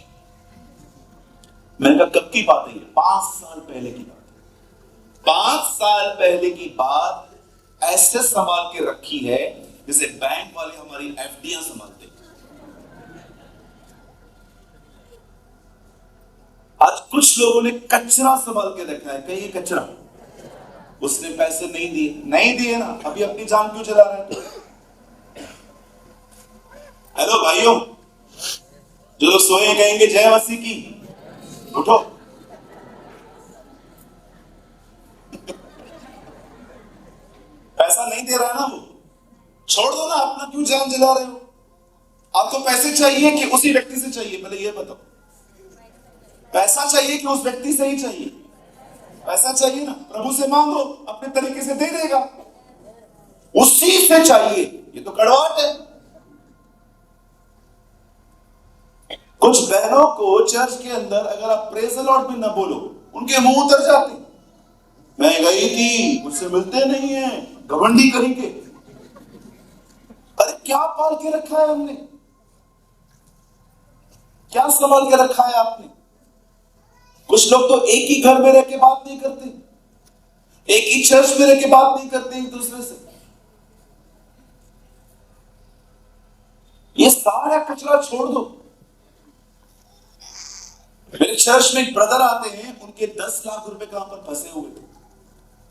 मैंने कहा, कब की बात है ये? 5 साल पहले की बात। 5 साल पहले की बात ऐसे संभाल के रखी है जैसे बैंक वाले हमारी एफडीआं संभालते। आज कुछ लोगों ने कचरा संभाल के रखा है। कहीं कचरा, उसने पैसे नहीं दिए ना, अभी अपनी जान क्यों चला रहा है? हेलो भाइयों, जो लोग सोए कहेंगे जय मसीह की, उठो। पैसा नहीं दे रहा है ना, वो छोड़ दो ना, अपना क्यों जान जला रहे हो? आपको पैसे चाहिए कि उसी व्यक्ति से चाहिए? पहले ये बताओ। पैसा चाहिए कि उस व्यक्ति से ही चाहिए? पैसा चाहिए ना, प्रभु से मांगो, अपने तरीके से दे देगा। उसी से चाहिए, ये तो कड़वाहट है। कुछ बहनों को चर्च के अंदर अगर आप प्रेज़ द लॉर्ड भी ना बोलो, उनके मुंह उतर जाते। मैं गई थी, मुझसे मिलते नहीं है, घमंडी करेंगे। अरे क्या पाल के रखा है हमने? क्या संभाल के रखा है आपने? कुछ लोग तो एक ही घर में रह के बात नहीं करते, एक ही चर्च में रह के बात नहीं करते एक दूसरे से। ये सारा कचरा छोड़ दो। मेरे चर्च में एक ब्रदर आते हैं, उनके 10 लाख रुपए कहां पर फंसे हुए थे।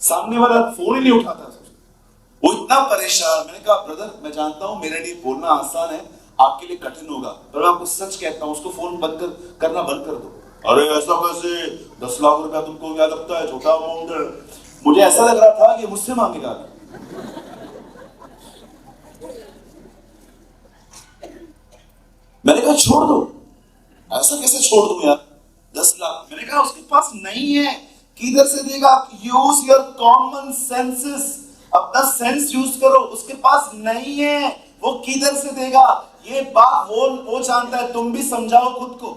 सामने वाला फोन ही नहीं उठाता, वो इतना परेशान। मैंने कहा, ब्रदर मैं जानता हूं मेरे लिए बोलना आसान है, आपके लिए कठिन होगा, पर मैं आपको सच कहता हूं, उसको फोन करना बंद कर दो। अरे ऐसा कैसे? 10 लाख रुपया तुमको क्या लगता है छोटा अमाउंट है? मुझे ऐसा लग रहा था कि मुझसे मांगेगा। मैंने कहा, छोड़ दो। ऐसा कैसे छोड़ दूं यार? 10 लाख। मैंने कहा, उसके पास नहीं है, किधर से देगा? यूज योर कॉमन सेंसेस, अपना सेंस यूज करो। उसके पास नहीं है, वो किधर से देगा? ये बात वो जानता है, तुम भी समझाओ खुद को।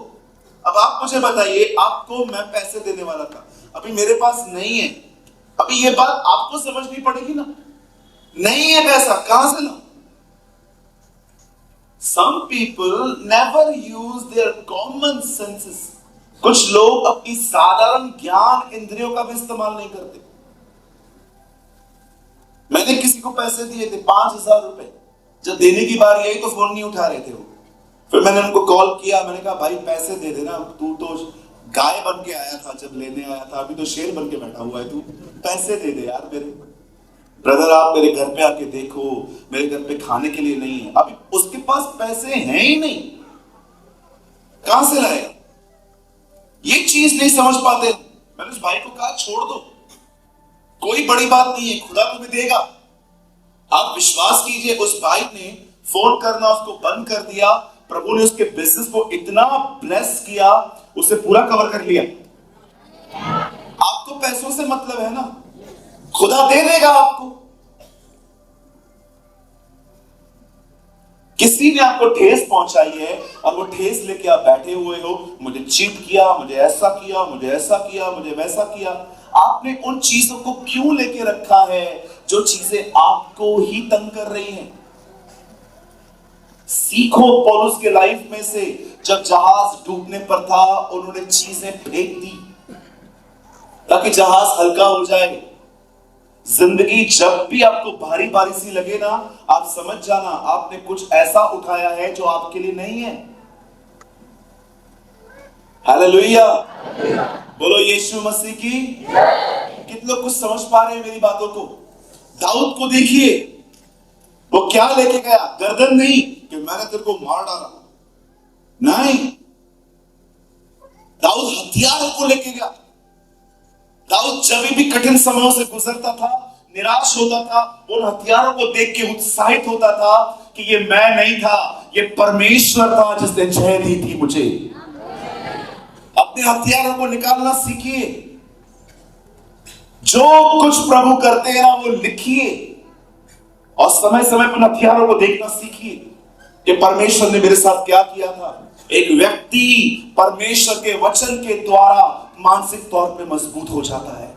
अब आप मुझे बताइए, आपको मैं पैसे देने वाला था, अभी मेरे पास नहीं है, अभी ये बात आपको समझनी पड़ेगी ना। नहीं है पैसा, कहां से ला? Some people never use their common senses. कुछ लोग अपनी साधारण ज्ञान इंद्रियों का भी इस्तेमाल नहीं करते। मैंने किसी को पैसे दिए थे 5,000 रुपए, जब देने की बारी आई तो फोन नहीं उठा रहे थे वो। फिर मैंने उनको कॉल किया, मैंने कहा भाई पैसे दे देना, तू तो गाय बन के आया था जब लेने आया था, अभी तो शेर बन के बैठा हुआ है, तू पैसे दे दे यार मेरे। ब्रदर आप मेरे घर पे आके देखो, मेरे घर पे खाने के लिए नहीं है। अभी उसके पास पैसे हैं ही नहीं, कहां से लाएगा? ये चीज नहीं समझ पाते। मैंने उस भाई को कहा छोड़ दो, कोई बड़ी बात नहीं है, खुदा तुम्हें देगा। आप विश्वास कीजिए, उस भाई ने फोन करना उसको बंद कर दिया। प्रभु ने उसके बिजनेस को इतना ब्लेस किया, उसे पूरा कवर कर लिया। आपको पैसों से मतलब है ना, खुदा दे देगा आपको। किसी ने आपको ठेस पहुंचाई है और वो ठेस लेके आप बैठे हुए हो, मुझे चीट किया, मुझे ऐसा किया, मुझे ऐसा किया, मुझे वैसा किया। आपने उन चीजों को क्यों लेके रखा है जो चीजें आपको ही तंग कर रही हैं? सीखो पौलुस के लाइफ में से, जब जहाज डूबने पर था उन्होंने चीजें फेंक दी ताकि जहाज हल्का हो जाए। जिंदगी जब भी आपको भारी भारी सी लगे ना, आप समझ जाना आपने कुछ ऐसा उठाया है जो आपके लिए नहीं है। हालेलुया, बोलो यीशु मसीह की। कितने लोग कुछ समझ पा रहे हैं मेरी बातों को? दाऊद को देखिए, वो क्या लेके गया? गर्दन नहीं कि मैंने तेरे को मार डाला, नहीं, दाऊद हथियारों को लेके गया। दाऊद जब भी कठिन समयों से गुजरता था, निराश होता था, उन हथियारों को देख के उत्साहित होता था कि ये मैं नहीं था, ये परमेश्वर था जिसने जय दी थी मुझे। अपने हथियारों को निकालना सीखिए। जो कुछ प्रभु करते हैं ना, वो लिखिए और समय समय पर हथियारों को देखना सीखिए कि परमेश्वर ने मेरे साथ क्या किया था। एक व्यक्ति परमेश्वर के वचन के द्वारा मानसिक तौर पे मजबूत हो जाता है।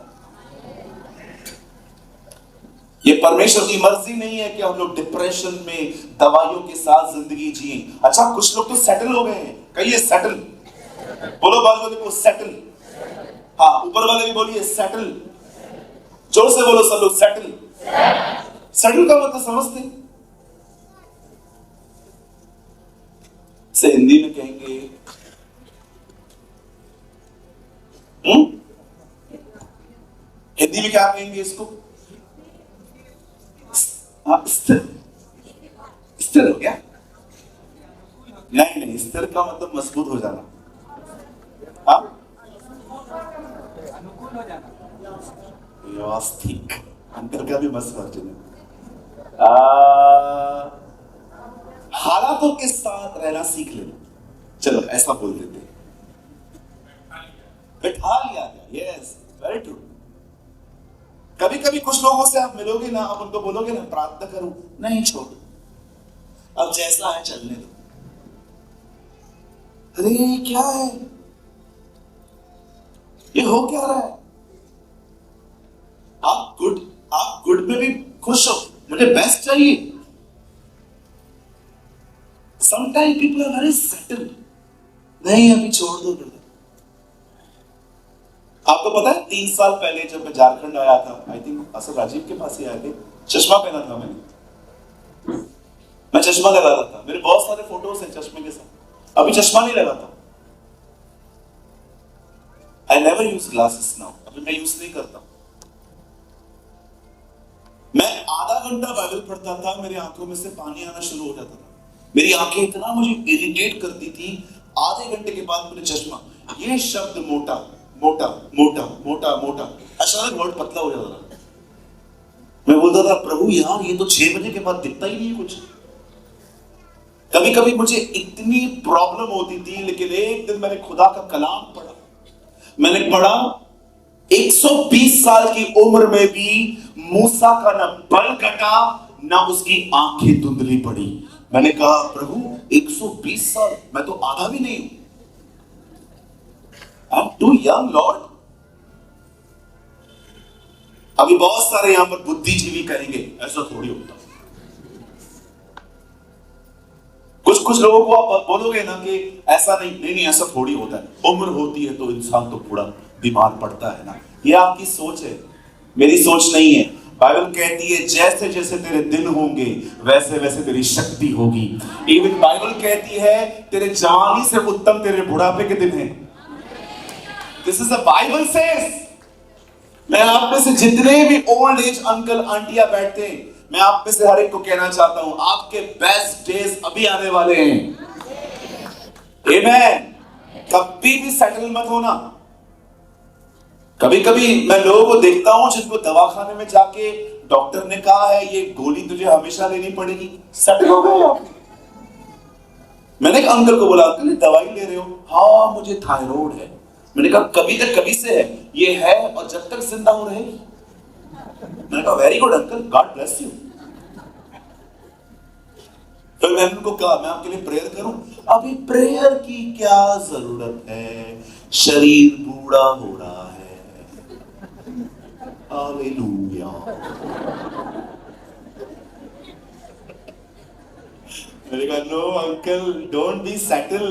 ये परमेश्वर की मर्जी नहीं है कि हम लोग डिप्रेशन में दवाइयों के साथ जिंदगी जिए। अच्छा, कुछ लोग तो सेटल हो गए हैं, कहिए सेटल। बोलो बाजू वाले को सेटल। हाँ, ऊपर वाले भी बोलिए सेटल। जोर से बोलो सब लोग सेटल। सेटल का मतलब समझते? से हिंदी में कहेंगे हिंदी में क्या कहेंगे इसको? स्थिर। स्थिर हो गया? नहीं नहीं, स्थिर का मतलब मजबूत हो जाना। हाँ, व्यवस्थित। अंतर का भी मस्त है। हालातों के साथ रहना सीख लेना। चलो ऐसा बोल देते, बिठा लिया गया। Yes, very true. कभी कभी कुछ लोगों से आप मिलोगे ना, आप उनको बोलोगे ना प्रार्थना करूं, नहीं छोड़, अब जैसा है चलने दो। अरे क्या है ये, हो क्या रहा है? आप गुड में भी खुश हो, मुझे बेस्ट चाहिए। Sometimes people are very settled. नहीं, अभी छोड़ दो। आपको पता है 3 साल पहले जब मैं झारखंड आया था, आई थिंक असर राजीव के पास ही आए थे, चश्मा पहना था मैंने। मैं चश्मा लगाता था, मेरे बहुत सारे फोटोज हैं चश्मे के साथ। अभी चश्मा नहीं लगाता। I never use glasses now, अभी मैं यूज नहीं करता। मैं आधा घंटा बाइबल पढ़ता था, मेरी आंखों में से पानी आना शुरू हो जाता था। मेरी आंखें इतना मुझे इरिटेट करती थी, आधे घंटे के बाद मेरे चश्मा, ये शब्द मोटा मोटा मोटा मोटा मोटा, अचानक वर्ड पतला हो जाता था। मैं बोलता था प्रभु यार ये तो 6 बजे के बाद दिखता ही नहीं कुछ। कभी कभी मुझे इतनी प्रॉब्लम होती थी, लेकिन एक दिन मैंने खुदा का कलाम पढ़ा। मैंने पढ़ा 120 साल की उम्र में भी मूसा का न बल घटा न उसकी आंखें धुंधली पड़ी। मैंने कहा प्रभु 120 साल, मैं तो आधा भी नहीं हूं। I am too young lord. अभी बहुत सारे यहां पर बुद्धिजीवी करेंगे ऐसा थोड़ी होता। कुछ कुछ लोगों को आप बोलोगे ना कि ऐसा नहीं नहीं नहीं, ऐसा थोड़ी होता है। उम्र होती है तो इंसान तो थोड़ा बीमार पड़ता है ना। ये आपकी सोच है, मेरी सोच नहीं है। बाइबल कहती है जैसे जैसे तेरे दिन होंगे वैसे वैसे तेरी शक्ति होगी। इवन बाइबल कहती है तेरे जवानी से उत्तम तेरे बुढ़ापे के दिन हैं। This is the Bible says. मैं आप में से जितने भी ओल्ड एज अंकल आंटियां बैठते हैं, मैं आप में से हर एक को कहना चाहता हूं आपके बेस्ट डेज अभी आने वाले हैं। आमेन। कभी भी सेटल मत होना। कभी कभी मैं लोगों को देखता हूं जिनको दवाखाने में जाके डॉक्टर ने कहा है ये गोली तुझे हमेशा लेनी पड़ेगी, सेटल हो गए आप। मैंने एक अंकल को बोला अंकल दवाई ले रहे हो? हाँ मुझे थायराइड है। मैंने कहा कभी तक कभी से है? ये है और जब तक जिंदा हो रहेगी। मैंने कहा very good uncle, God bless you. फिर मैंने उनको कहा मैं आपके लिए प्रेयर करूं? अभी प्रेयर की क्या जरूरत है, शरीर बूढ़ा हो रहा है। हालेलुया। मैंने कहा no uncle don't be settle.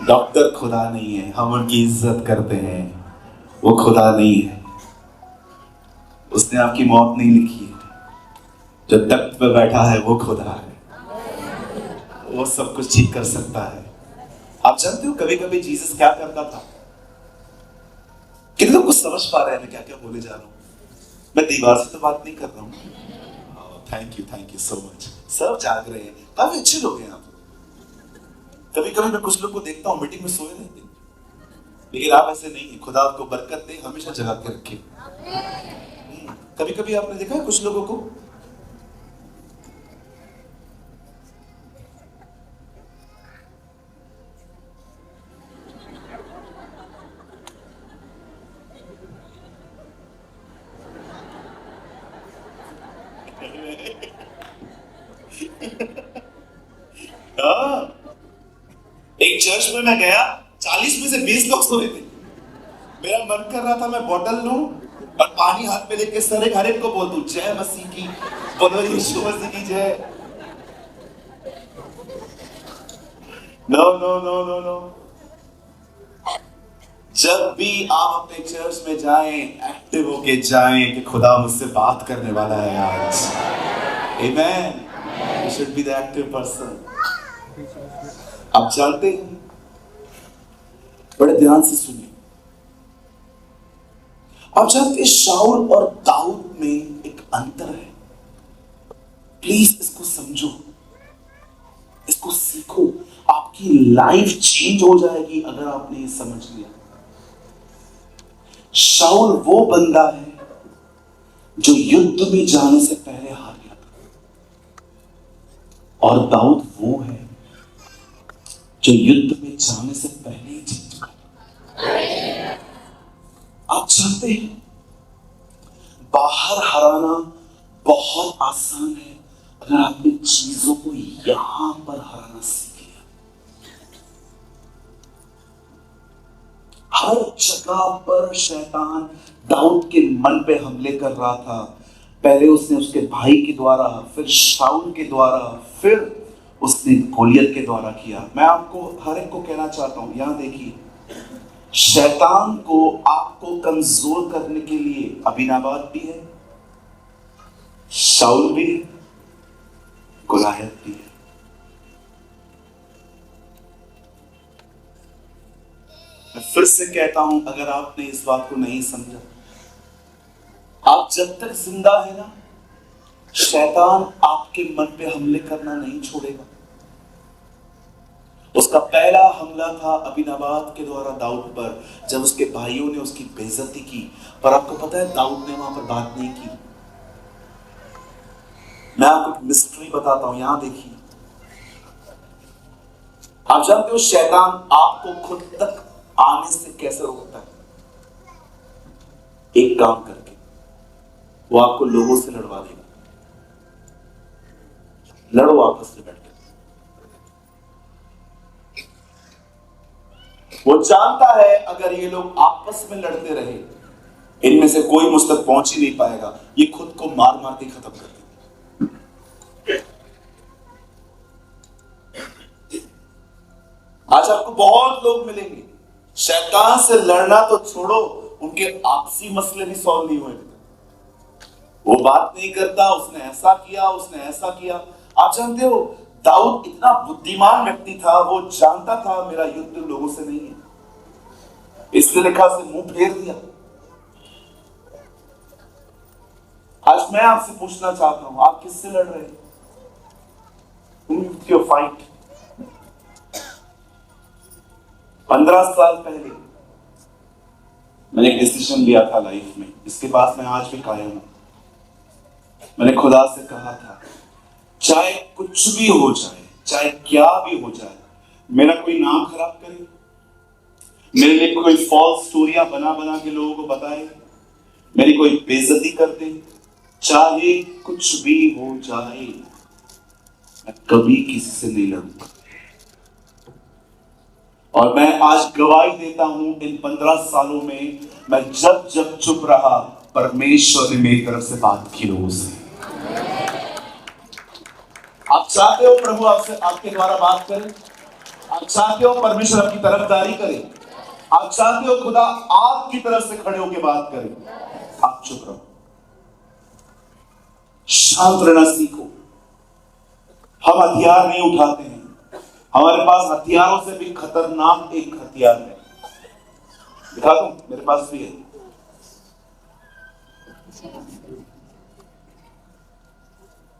Doctor खुदा नहीं है, हम उनकी इज्जत करते हैं। वो खुदा नहीं है, उसने आपकी मौत नहीं लिखी है। जो तख्त पे बैठा है वो खुदा है, वो सब कुछ ठीक कर सकता है। आप जानते हो कभी कभी जीसस क्या करता था? कितने लोग कुछ समझ पा रहे हैं मैं क्या क्या बोले जा रहा हूं? मैं दीवार से तो बात नहीं कर रहा हूं। Thank you so much. सब जाग रहे हैं, काफी अच्छे लोग हैं आप। कभी कभी मैं कुछ लोग को देखता हूं मीटिंग में सोए रहते हैं, लेकिन आप ऐसे नहीं है। खुदा आपको बरकत दे, हमेशा जगा के रखे। कभी कभी आपने देखा है कुछ लोगों को एक चर्च में मैं गया, 40 में से 20 लोग सोए थे। मेरा मन कर रहा था मैं बोतल लूं और पानी हाथ में लेके सर हर एक को बोल दूं जय मसीह की, बोलो यीशु मसीह की जय। No no no no no. जब भी आप अपने चर्च में जाएं एक्टिव होके जाएं कि खुदा मुझसे बात करने वाला है आज। आमेन। You should be the active person. आप जानते हैं, बड़े ध्यान से सुनिए। आप जानते हैं शाऊल और दाऊद में एक अंतर है। प्लीज इसको समझो, इसको सीखो। आपकी लाइफ चेंज हो जाएगी अगर आपने ये समझ लिया। शाऊल वो बंदा है जो युद्ध में जाने से पहले हार गया था, और दाऊद वो है जो युद्ध में जाने से पहले ही जीत चुका। आप जानते हैं बाहर हराना बहुत आसान है अगर आपने चीजों को यहां पर हराना सीख लिया। हर जगह पर शैतान दाऊद के मन पे हमले कर रहा था। पहले उसने उसके भाई के द्वारा, फिर शाऊल के द्वारा, फिर उसने गोलियत के द्वारा किया। मैं आपको हर एक को कहना चाहता हूं, यहां देखिए, शैतान को आपको कमजोर करने के लिए अबीनाबाद भी है, शाऊल भी है, गुलायत भी है। मैं फिर से कहता हूं, अगर आपने इस बात को नहीं समझा, आप जब तक जिंदा है ना, शैतान आपके मन पे हमले करना नहीं छोड़ेगा। उसका पहला हमला था अबीनाबाद के द्वारा दाऊद पर, जब उसके भाइयों ने उसकी बेइज्जती की। पर आपको पता है दाऊद ने वहां पर बात नहीं की। मैं आपको मिस्ट्री बताता हूं, यहां देखिए। आप जानते हो शैतान आपको खुद तक आने से कैसे रोकता है? एक काम करके, वो आपको लोगों से लड़वा देगा। लड़ो आपस में बैठ के। वो जानता है अगर ये लोग आपस में लड़ते रहे, इनमें से कोई मुझ तक पहुंच ही नहीं पाएगा, ये खुद को मार मार के खत्म कर देंगे। आज आपको बहुत लोग मिलेंगे, शैतान से लड़ना तो छोड़ो, उनके आपसी मसले भी सॉल्व नहीं हुए। वो बात नहीं करता, उसने ऐसा किया, उसने ऐसा किया। आप जानते हो दाऊद इतना बुद्धिमान व्यक्ति था, वो जानता था मेरा युद्ध लोगों से नहीं है, इसलिए लिखा से मुंह फेर दिया। आज मैं आपसे पूछना चाहता हूं, आप किससे लड़ रहे हैं? Your fight. 15 साल पहले मैंने एक डिसीजन लिया था लाइफ में, इसके पास मैं आज भी कायम हूं। मैंने खुदा से कहा था, चाहे कुछ भी हो जाए, चाहे क्या भी हो जाए, मेरा कोई नाम खराब करे, मेरे लिए कोई फॉल्स स्टोरियां बना बना के लोगों को बताए, मेरी कोई बेइज्जती कर दे, चाहे कुछ भी हो जाए, मैं कभी किसी से नहीं लड़ूंगा। और मैं आज गवाही देता हूं, इन 15 सालों में मैं जब जब चुप रहा, परमेश्वर ने मेरी तरफ से बात की लोगों से। आप चाहते हो प्रभु आपसे, आपके द्वारा बात करे? आप चाहते हो परमेश्वर आपकी तरफदारी करे? आप चाहते हो खुदा आपकी तरफ से खड़े होकर बात करे? आप चुप रहो, शांत रहना सीखो। हम हथियार नहीं उठाते हैं, हमारे पास हथियारों से भी खतरनाक एक हथियार है। दिखा दूं, मेरे पास भी है।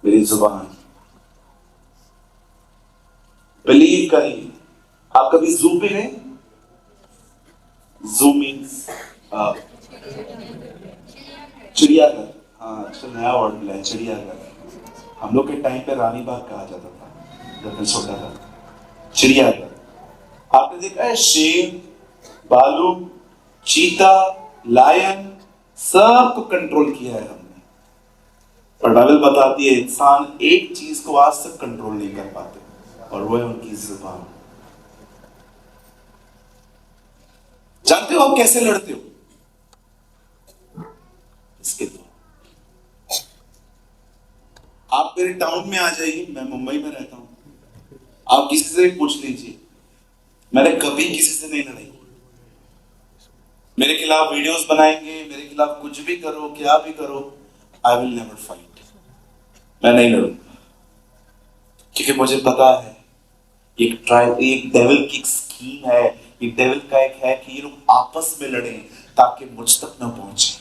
मेरी जुबान। बिलीव करिए, आप कभी जू पे गए? जू मीन्स चिड़ियाघर। हाँ, अच्छा नया वर्ड मिला है, चिड़ियाघर। हम लोग के टाइम पे रानी बाग कहा जाता था जब मैं छोटा था। चिड़ियाघर आपने देखा है, शेर, भालू, चीता, लायन, सबको कंट्रोल किया है हमने। पर बाइबल बताती है इंसान एक चीज को आज तक कंट्रोल नहीं कर पाते, और वो है उनकी जुबान। जानते हो आप कैसे लड़ते हो? इसके द्वारा। आप मेरे टाउन में आ जाइए, मैं मुंबई में रहता हूं, आप किसी से पूछ लीजिए, मैंने कभी किसी से नहीं लड़ाई। मेरे खिलाफ वीडियोस बनाएंगे, मेरे खिलाफ कुछ भी करो, क्या भी करो, आई विल नेवर फाइट। मैं नहीं लड़ूंगा, क्योंकि मुझे पता है एक डेविल की स्कीम है, एक डेविल का एक है कि ये लोग आपस में लड़ें ताकि मुझ तक न पहुंचे।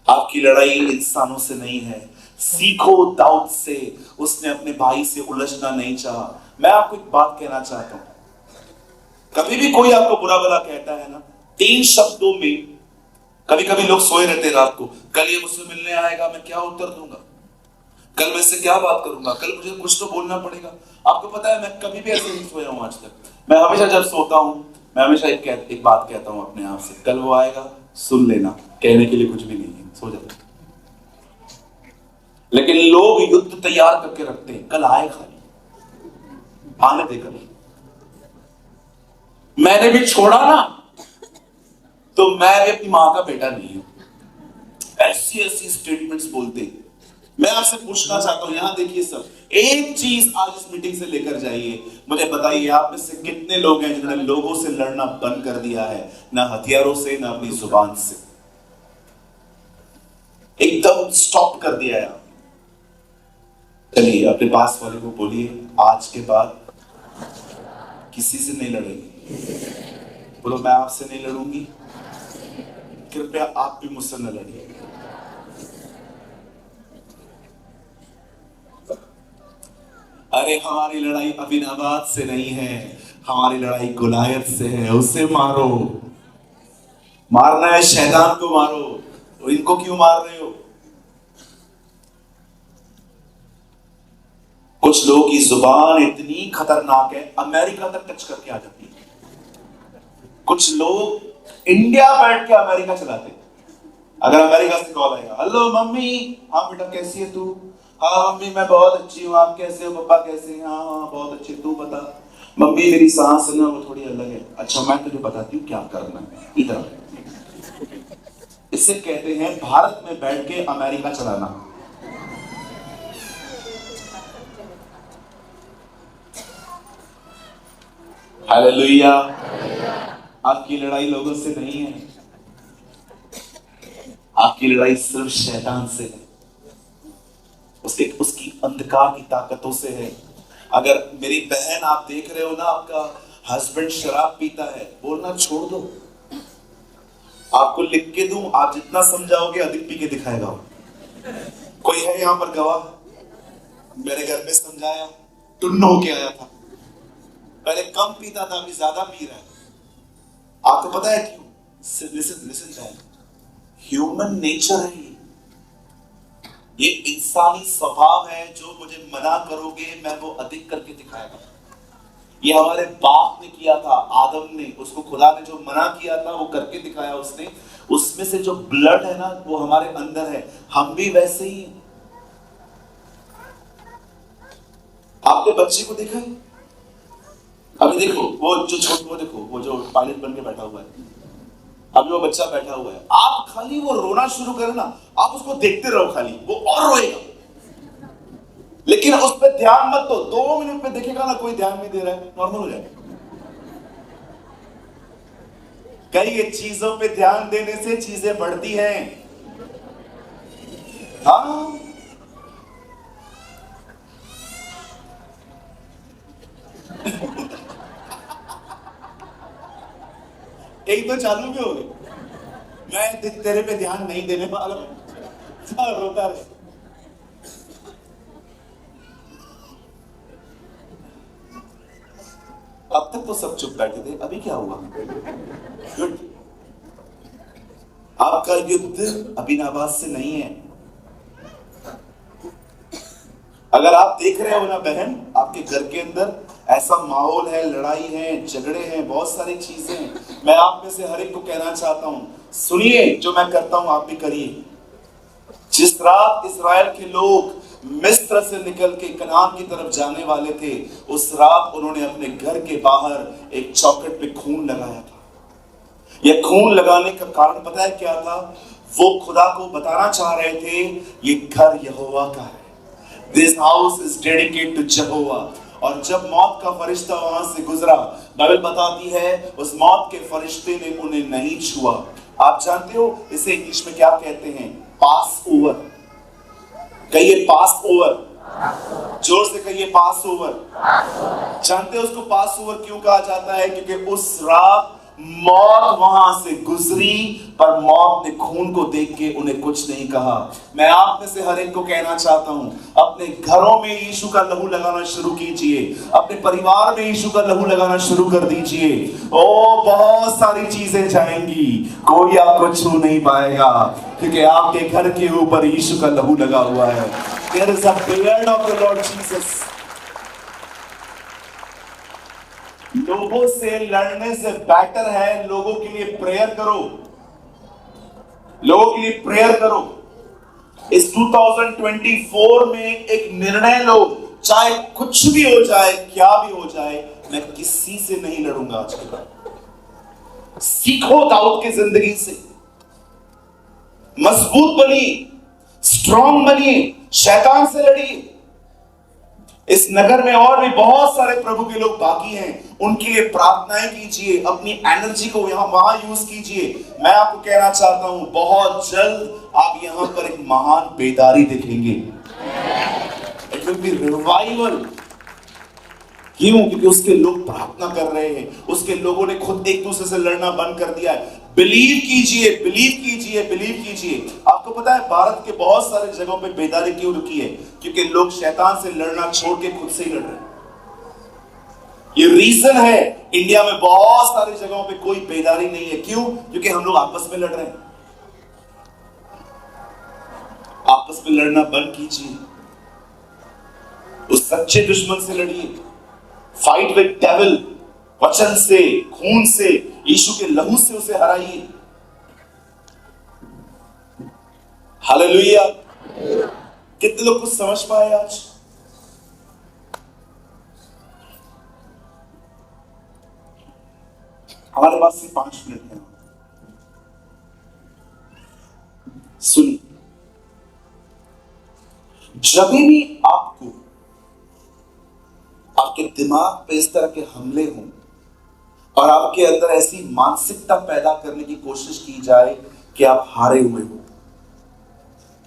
आपकी लड़ाई इंसानों से नहीं है। सीखो दाऊद से, उसने अपने भाई से उलझना नहीं चाहा। मैं आपको एक बात कहना चाहता हूं, कभी भी कोई आपको बुरा भला कहता है ना, 3 शब्दों में, कभी कभी लोग सोए रहते रात को, कल ये मुझसे मिलने आएगा, मैं क्या उत्तर दूंगा, कल मैं इससे क्या बात करूंगा, कल मुझे कुछ तो बोलना पड़ेगा। आपको पता है मैं कभी भी ऐसे नहीं सोया हूं आज तक। मैं हमेशा जब सोता हूं, मैं हमेशा एक बात कहता हूं अपने आप से, कल वो आएगा, सुन लेना, कहने के लिए कुछ भी नहीं है, सो जाता। लेकिन लोग युद्ध तैयार करके रखते हैं, कल आए, खाली आने देकर। मैंने भी छोड़ा ना, तो मैं भी अपनी मां का बेटा नहीं हूं। ऐसी ऐसी स्टेटमेंट्स बोलते हैं। मैं आपसे पूछना चाहता हूं, यहां देखिए सब, एक चीज आज इस मीटिंग से लेकर जाइए। मुझे बताइए आप में से कितने लोग हैं जिन्होंने लोगों से लड़ना बंद कर दिया है, ना हथियारों से, ना अपनी जुबान से, एकदम स्टॉप कर दिया है। चलिए अपने पास वाले को बोलिए, आज के बाद किसी से नहीं लड़ेंगे। बोलो, मैं आपसे नहीं लड़ूंगी, कृपया आप भी मुझसे न लड़िए। अरे हमारी लड़ाई अबीनाबाद से नहीं है, हमारी लड़ाई गुलायत से है। उसे मारो, मारना है शैतान को मारो, तो इनको क्यों मार रहे हो? कुछ लोगों की जुबान इतनी खतरनाक है, अमेरिका तक टच करके आ जाती है। कुछ लोग इंडिया बैठ के अमेरिका चलाते। अगर अमेरिका से कॉल आएगा, हेलो मम्मी, हाँ बेटा कैसी है तू? हाँ मम्मी मैं बहुत अच्छी हूँ, आप कैसे हो? पापा कैसे हैं? हाँ हाँ बहुत अच्छी, तू बता। मम्मी मेरी सांस है ना वो थोड़ी अलग है। अच्छा मैं तुझे बताती हूँ क्या करना है, इधर। इसे कहते हैं भारत में बैठ के अमेरिका चलाना। हालेलुया। आपकी लड़ाई लोगों से नहीं है, आपकी लड़ाई सिर्फ शैतान से है, उसकी अंधकार की ताकतों से है। अगर मेरी बहन आप देख रहे हो ना, आपका हस्बैंड शराब पीता है, बोलना छोड़ दो। आपको लिख के दूं, आप जितना समझाओगे अधिक पी के दिखाएगा। कोई है यहां पर गवाह? मेरे घर में समझाया, टुन्नो होके आया था, पहले कम पीता था अभी ज्यादा पी रहा है। आपको पता है क्यों? लिसन ह्यूमन नेचर है ये इंसानी स्वभाव है। जो मुझे मना करोगे मैं वो अधिक करके दिखाएगा। ये हमारे बाप ने किया था, आदम ने, उसको खुदा ने जो मना किया था वो करके दिखाया उसने। उसमें से जो ब्लड है ना वो हमारे अंदर है, हम भी वैसे ही हैं। आपने बच्चे को देखा है? अभी देखो वो देखो वो जो पायलट बन के बैठा हुआ है, अभी वो बच्चा बैठा हुआ है। आप खाली वो रोना शुरू करें ना, आप उसको देखते रहो, खाली वो और रोएगा, लेकिन उस पर ध्यान मत दो। 2 मिनट में देखेगा ना कोई ध्यान नहीं दे रहा है, नॉर्मल हो जाएगा। कई चीजों पे ध्यान देने से चीजें बढ़ती हैं। हाँ एक तो चालू भी हो गई, मैं तेरे पे ध्यान नहीं देने वाला, रोता रहे। अब तक तो सब चुप बैठे थे, अभी क्या हुआ? गुड। आपका युद्ध अभी आवाज से नहीं है। अगर आप देख रहे हो ना बहन, आपके घर के अंदर ऐसा माहौल है, लड़ाई है, झगड़े हैं, बहुत सारी चीजें हैं, मैं आप में से हर एक को कहना चाहता हूं, सुनिए, जो मैं करता हूं आप भी करिए। जिस रात इस्राएल के लोग मिस्र से निकल के कनान की तरफ जाने वाले थे, उस रात उन्होंने अपने घर के बाहर एक चौखट पे खून लगाया था। यह खून लगाने का कारण पता है क्या था? वो खुदा को बताना चाह रहे थे, ये घर यहोवा का है, this house is dedicated to यहोवा। और जब मौत का फरिश्ता वहां से गुजरा, बाइबल बताती है उस मौत के फरिश्ते ने उन्हें नहीं छुआ। आप जानते हो इसे इंग्लिश में क्या कहते हैं? पास ओवर। कहिए पास ओवर, जोर से कहिए पास ओवर। जानते हो उसको पास ओवर क्यों कहा जाता है? क्योंकि उस रात मौत वहां से गुजरी, पर मौत ने खून को देख के उन्हें कुछ नहीं कहा। मैं आप में से हर एक को कहना चाहता हूं, अपने घरों में यीशु का लहू लगाना शुरू कीजिए, अपने परिवार में यीशु का लहू लगाना शुरू कर दीजिए। ओ बहुत सारी चीजें जाएंगी, कोई आपको छू नहीं पाएगा, क्योंकि आपके घर के ऊपर यीशु का लहू लगा हुआ है। There is a blood of the Lord Jesus. लोगों से लड़ने से बेटर है लोगों के लिए प्रेयर करो, लोगों के लिए प्रेयर करो। इस 2024 में एक निर्णय लो, चाहे कुछ भी हो जाए, क्या भी हो जाए, मैं किसी से नहीं लड़ूंगा आज के बाद। सीखो दाऊद की जिंदगी से, मजबूत बनिए, स्ट्रांग बनिए, शैतान से लड़िए। इस नगर में और भी बहुत सारे प्रभु के लोग बाकी हैं, उनके लिए प्रार्थनाएं कीजिए, अपनी एनर्जी को यहां वहां यूज कीजिए। मैं आपको कहना चाहता हूं, बहुत जल्द आप यहां पर एक महान बेदारी देखेंगे। It will be revival. क्यों? क्योंकि उसके लोग प्रार्थना कर रहे हैं, उसके लोगों ने खुद एक दूसरे से लड़ना बंद कर दिया है। बिलीव कीजिए, बिलीव कीजिए, बिलीव कीजिए। आपको पता है भारत के बहुत सारे जगहों पे बेदारी क्यों रुकी है? क्योंकि लोग शैतान से लड़ना छोड़ के खुद से ही लड़ रहे हैं। ये रीजन है इंडिया में बहुत सारी जगहों पे कोई बेदारी नहीं है। क्यों? क्योंकि हम लोग आपस में लड़ रहे हैं। आपस में लड़ना बंद कीजिए, उस सच्चे दुश्मन से लड़िए। फाइट विद डेविल, वचन से, खून से। यीशु के लहू से उसे हराइए। हालेलुया। कितने लोग कुछ समझ पाए आज? हमारे पास सिर्फ 5 मिनट है। सुनिए, जब भी आपको आपके दिमाग पे इस तरह के हमले हों और आपके अंदर ऐसी मानसिकता पैदा करने की कोशिश की जाए कि आप हारे हुए हो,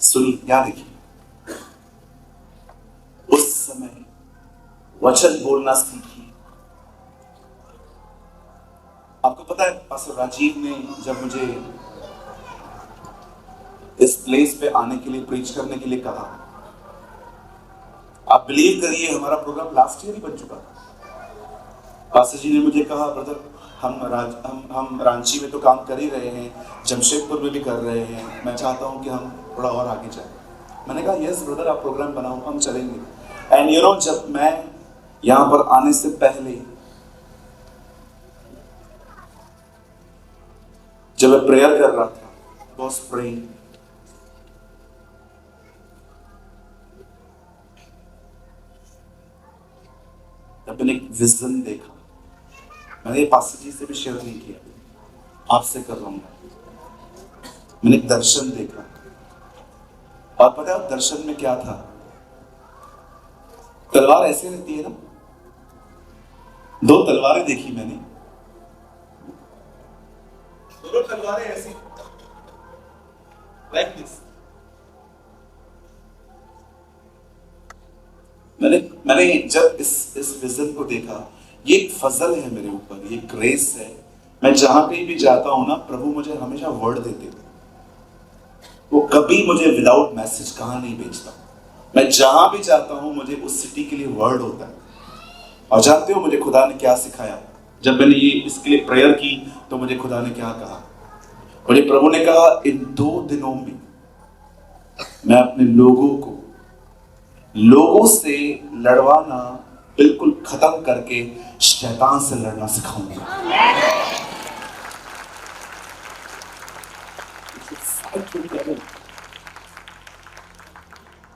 सुनिए, क्या देखिए, उस समय वचन बोलना सीखिए। आपको पता है, पास्टर राजीव ने जब मुझे इस प्लेस पे आने के लिए, प्रीच करने के लिए कहा, आप बिलीव करिए, हमारा प्रोग्राम लास्ट ईयर ही बन चुका था। पास्टर जी ने मुझे कहा, ब्रदर हम रांची में तो काम कर ही रहे हैं, जमशेदपुर में भी कर रहे हैं, मैं चाहता हूं कि हम थोड़ा और आगे जाएं। मैंने कहा यस ब्रदर, आप प्रोग्राम बनाओ, हम चलेंगे। एंड यू नो, जब मैं यहां पर आने से पहले जब मैं प्रेयर कर रहा था, बॉस प्रेइंग, तब मैंने एक विजन देखा। मैंने ये पास्टर जी से भी शेयर नहीं किया, आपसे कर रहा हूं। मैंने एक दर्शन देखा, और पता है दर्शन में क्या था? तलवार ऐसे रहती है ना, 2 तलवारें देखी मैंने, दोनों तलवारें ऐसी, लाइक दिस। मैंने जब इस विजन को देखा, ये एक फजल है मेरे ऊपर, ये ग्रेस है। मैं जहां कहीं भी जाता हूं ना, प्रभु मुझे हमेशा वर्ड देते हैं। वो कभी मुझे विदाउट मैसेज कहां नहीं भेजता। मैं जहां भी जाता हूं, मुझे उस सिटी के लिए वर्ड होता है। और जानते हो मुझे खुदा ने क्या सिखाया? जब मैंने ये इसके लिए प्रेयर की, तो मुझे खुदा ने क्या कहा? मुझे प्रभु ने कहा, इन 2 दिनों में मैं अपने लोगों से लड़वाना बिल्कुल खत्म करके शैतान से लड़ना सिखाऊंगा।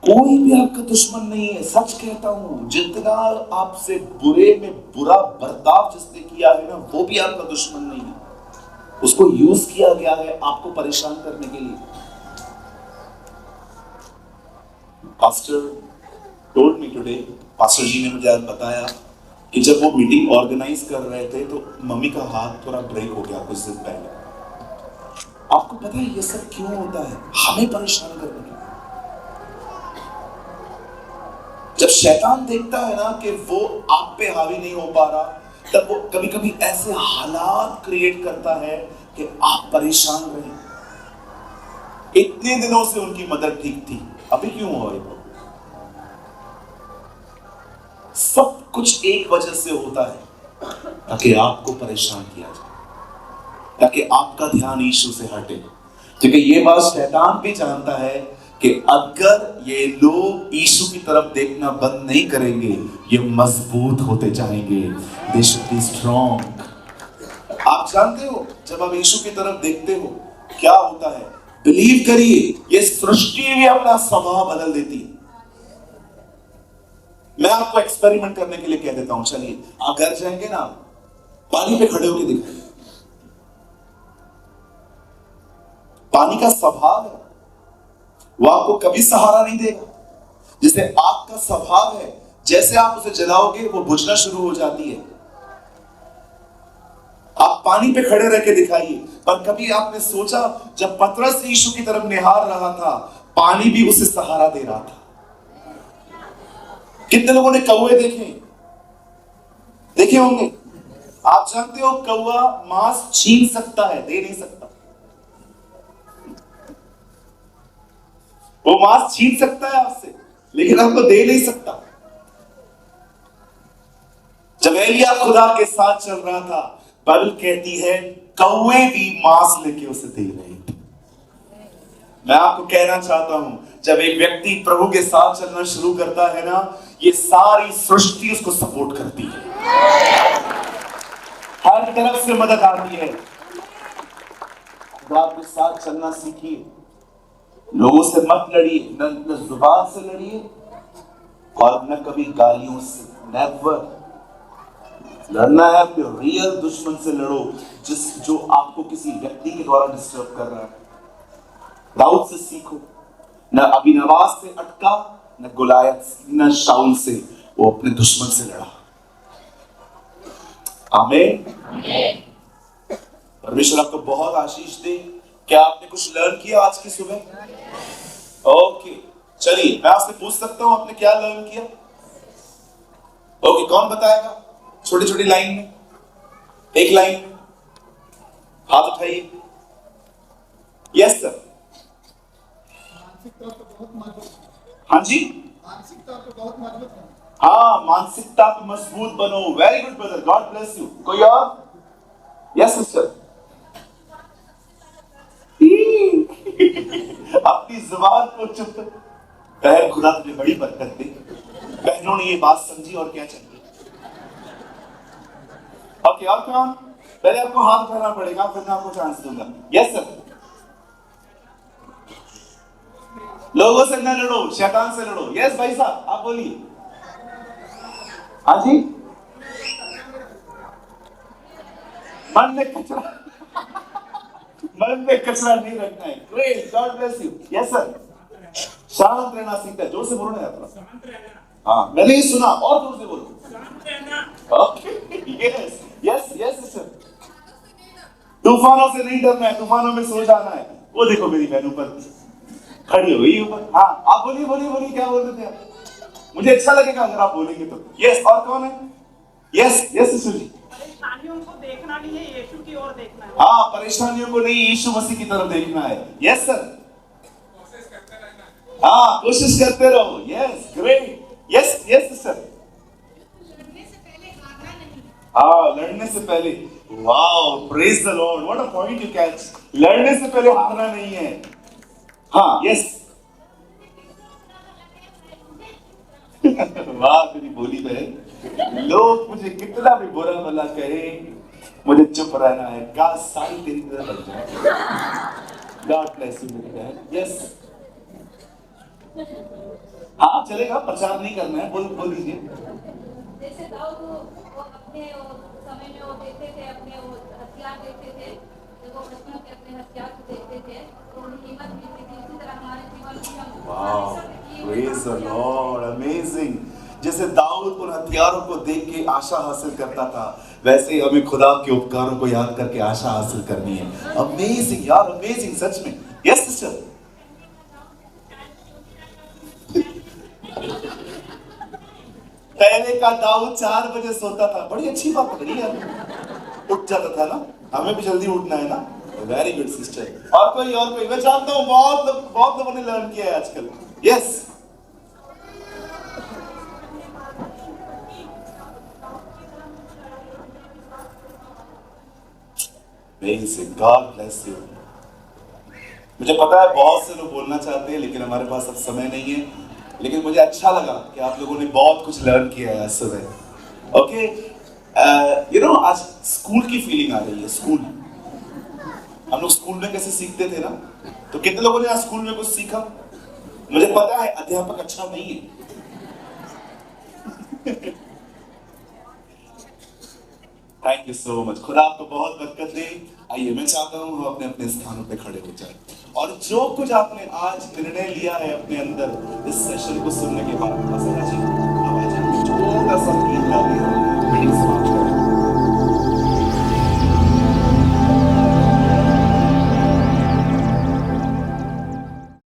कोई भी आपका दुश्मन नहीं है, सच कहता हूं। जितना आपसे बुरे में बुरा बर्ताव जिसने किया है ना, वो भी आपका दुश्मन नहीं है। उसको यूज किया गया है आपको परेशान करने के लिए। Pastor told me today, pastor ji ने मुझे आज बताया कि जब वो मीटिंग ऑर्गेनाइज कर रहे थे, तो मम्मी का हाथ थोड़ा ब्रेक हो गया कुछ दिन पहले। आपको पता है ये सब क्यों होता है? हमें परेशान करने के लिए। जब शैतान देखता है ना कि वो आप पे हावी नहीं हो पा रहा, तब वो कभी कभी ऐसे हालात क्रिएट करता है कि आप परेशान रहे। इतने दिनों से उनकी मदद ठीक थी, अभी क्यों हुआ? सब कुछ एक वजह से होता है, ताकि आपको परेशान किया जाए, ताकि आपका ध्यान यीशु से हटे। क्योंकि ये बात शैतान भी जानता है कि अगर ये लोग यीशु की तरफ देखना बंद नहीं करेंगे, ये मजबूत होते जाएंगे। They should be strong। आप जानते हो, जब आप यीशु की तरफ देखते हो क्या होता है? बिलीव करिए, ये सृष्टि भी अपना स्वभाव बदल देती है। मैं आपको एक्सपेरिमेंट करने के लिए कह देता हूं, चलिए आप घर जाएंगे ना, पानी पे खड़े होकर दिखाइए। पानी का स्वभाव है, वो आपको कभी सहारा नहीं देगा। जैसे आग का स्वभाव है, जैसे आप उसे जलाओगे वो बुझना शुरू हो जाती है। आप पानी पे खड़े रह के दिखाइए। पर कभी आपने सोचा, जब पतरस यीशु की तरफ निहार रहा था, पानी भी उसे सहारा दे रहा था। कितने लोगों ने कौवे देखे होंगे? आप जानते हो कौवा मांस छीन सकता है, दे नहीं सकता। वो मांस छीन सकता है आपसे, लेकिन आपको दे नहीं सकता। जब एलिया खुदा के साथ चल रहा था, बाइबल कहती है कौवे भी मांस लेके उसे दे रहे थे। मैं आपको कहना चाहता हूं, जब एक व्यक्ति प्रभु के साथ चलना शुरू करता है ना, ये सारी सृष्टि उसको सपोर्ट करती है। हर तरफ से मदद आती है। खुदा के साथ चलना सीखिए। लोगों से मत लड़िए, न जुबान से लड़िए और न कभी गालियों से। नेवर। लड़ना है अपने रियल दुश्मन से लड़ो, जो आपको किसी व्यक्ति के द्वारा डिस्टर्ब कर रहा है। दाऊद से सीखो, न अबीनवास से अटका, न गुलायत, न शाऊल से, वो अपने दुश्मन से लड़ा। आमीन। परमेश्वर आपको बहुत आशीष दे। क्या आपने कुछ लर्न किया आज की सुबह? ओके, चलिए मैं आपसे पूछ सकता हूं आपने क्या लर्न किया? ओके, कौन बताएगा? छोटी छोटी लाइन में, एक लाइन में हाथ उठाइए। Yes sir. मानसिकता तो बहुत मजबूत है। हाँ जी, मानसिकता तो बहुत मजबूत है। हाँ, मानसिकता पे मजबूत बनो। Very good brother, God bless you. कोई और? Yes sister. अपनी जुबान को चुप। बहन, खुदा तुझे बड़ी बरकत दे। बहनों ने ये बात समझी और क्या चाहिए। ओके, और कौन? पहले आपको हाथ उठाना पड़ेगा, फिर मैं आपको चांस दूंगा। Yes sir. लोगों से न लड़ो, शैतान से लड़ो। यस भाई साहब, आप बोलिए। हाँ जी। मन में कचरा मन में कचरा नहीं रखना है। Great, God bless you. Yes sir. शांत रहना सीखता है। जोर से बोलो ना यार। हाँ, मैंने ही सुना, और जोर से बोलो। Okay, yes yes yes sir. तूफानों से नहीं डरना है, तूफानों में सो जाना है। वो देखो मेरी बहन ऊपर खड़ी हो गई ऊपर। हाँ, आप बोलिए बोलिए बोलिए, क्या बोल रहे थे आप? मुझे अच्छा लगेगा अगर आप बोलेंगे तो। यस, और कौन है? यस यस सिस्टर जी। परेशानियों को देखना नहीं है, यीशु की ओर देखना है। हाँ, परेशानियों को नहीं, यीशु मसीह की तरफ देखना है। Yes sir. कोशिश करते रहना। हाँ, कोशिश करते रहो। Yes, great. Yes yes sister. लड़ने से पहले हारना नहीं। हाँ, लड़ने से पहले। Wow, praise the Lord, what a point you catch. लड़ने से पहले हारना नहीं है। हाँ, यस। वाह तेरी बोली बहन। लोग मुझे कितना भी बुरा भला कहे, मुझे चुप रहना है। काश सारी तेरी तरह लग जाए। गॉड ब्लेस यू मेरी बहन। यस। हाँ, चलेगा, प्रचार नहीं करना है। बोल दीजिए। जैसे दाऊद वो अपने समय में वो देखते थे, अपने वो हथियार देखते थे, जब वो बचपन में अपने हथियार को देखते थे तो उन्हें हिम्मत मिलती थी। इसी तरह हमारे जीवन में हम wow, praise the Lord, amazing. जैसे दाऊद उन हथियारों को देख के आशा हासिल करता था, वैसे ही हमें खुदा के उपकारों को याद करके आशा हासिल करनी है। अमेजिंग यार, अमेजिंग सच में। Yes sister. पहले का दाऊद 4 बजे सोता था। बड़ी अच्छी बात पकड़ी यार। उठ जाता था ना, हमें भी जल्दी उठना है ना। Very good sister. और कोई मैं जानता हूँ बहुत लोगों ने लर्न किया है आजकल। यस। God bless you. मुझे पता है बहुत से लोग बोलना चाहते हैं, लेकिन हमारे पास अब समय नहीं है। लेकिन मुझे अच्छा लगा कि आप लोगों ने बहुत कुछ लर्न किया है आज सुबह। ओके, आज स्कूल की फीलिंग आ रही है। स्कूल, हम लोग स्कूल में कैसे सीखते थे ना, तो कितने लोगों ने आज स्कूल में कुछ सीखा? मुझे पता है अध्यापक अच्छा नहीं है। Thank you so much. खुदा आपको बहुत बरकत दे। आइए, मैं चाहता हूँ हम अपने अपने स्थानों पे खड़े हो जाए, और जो कुछ आपने आज निर्णय लिया है अपने अंदर इस सेशन को सुनने के बाद,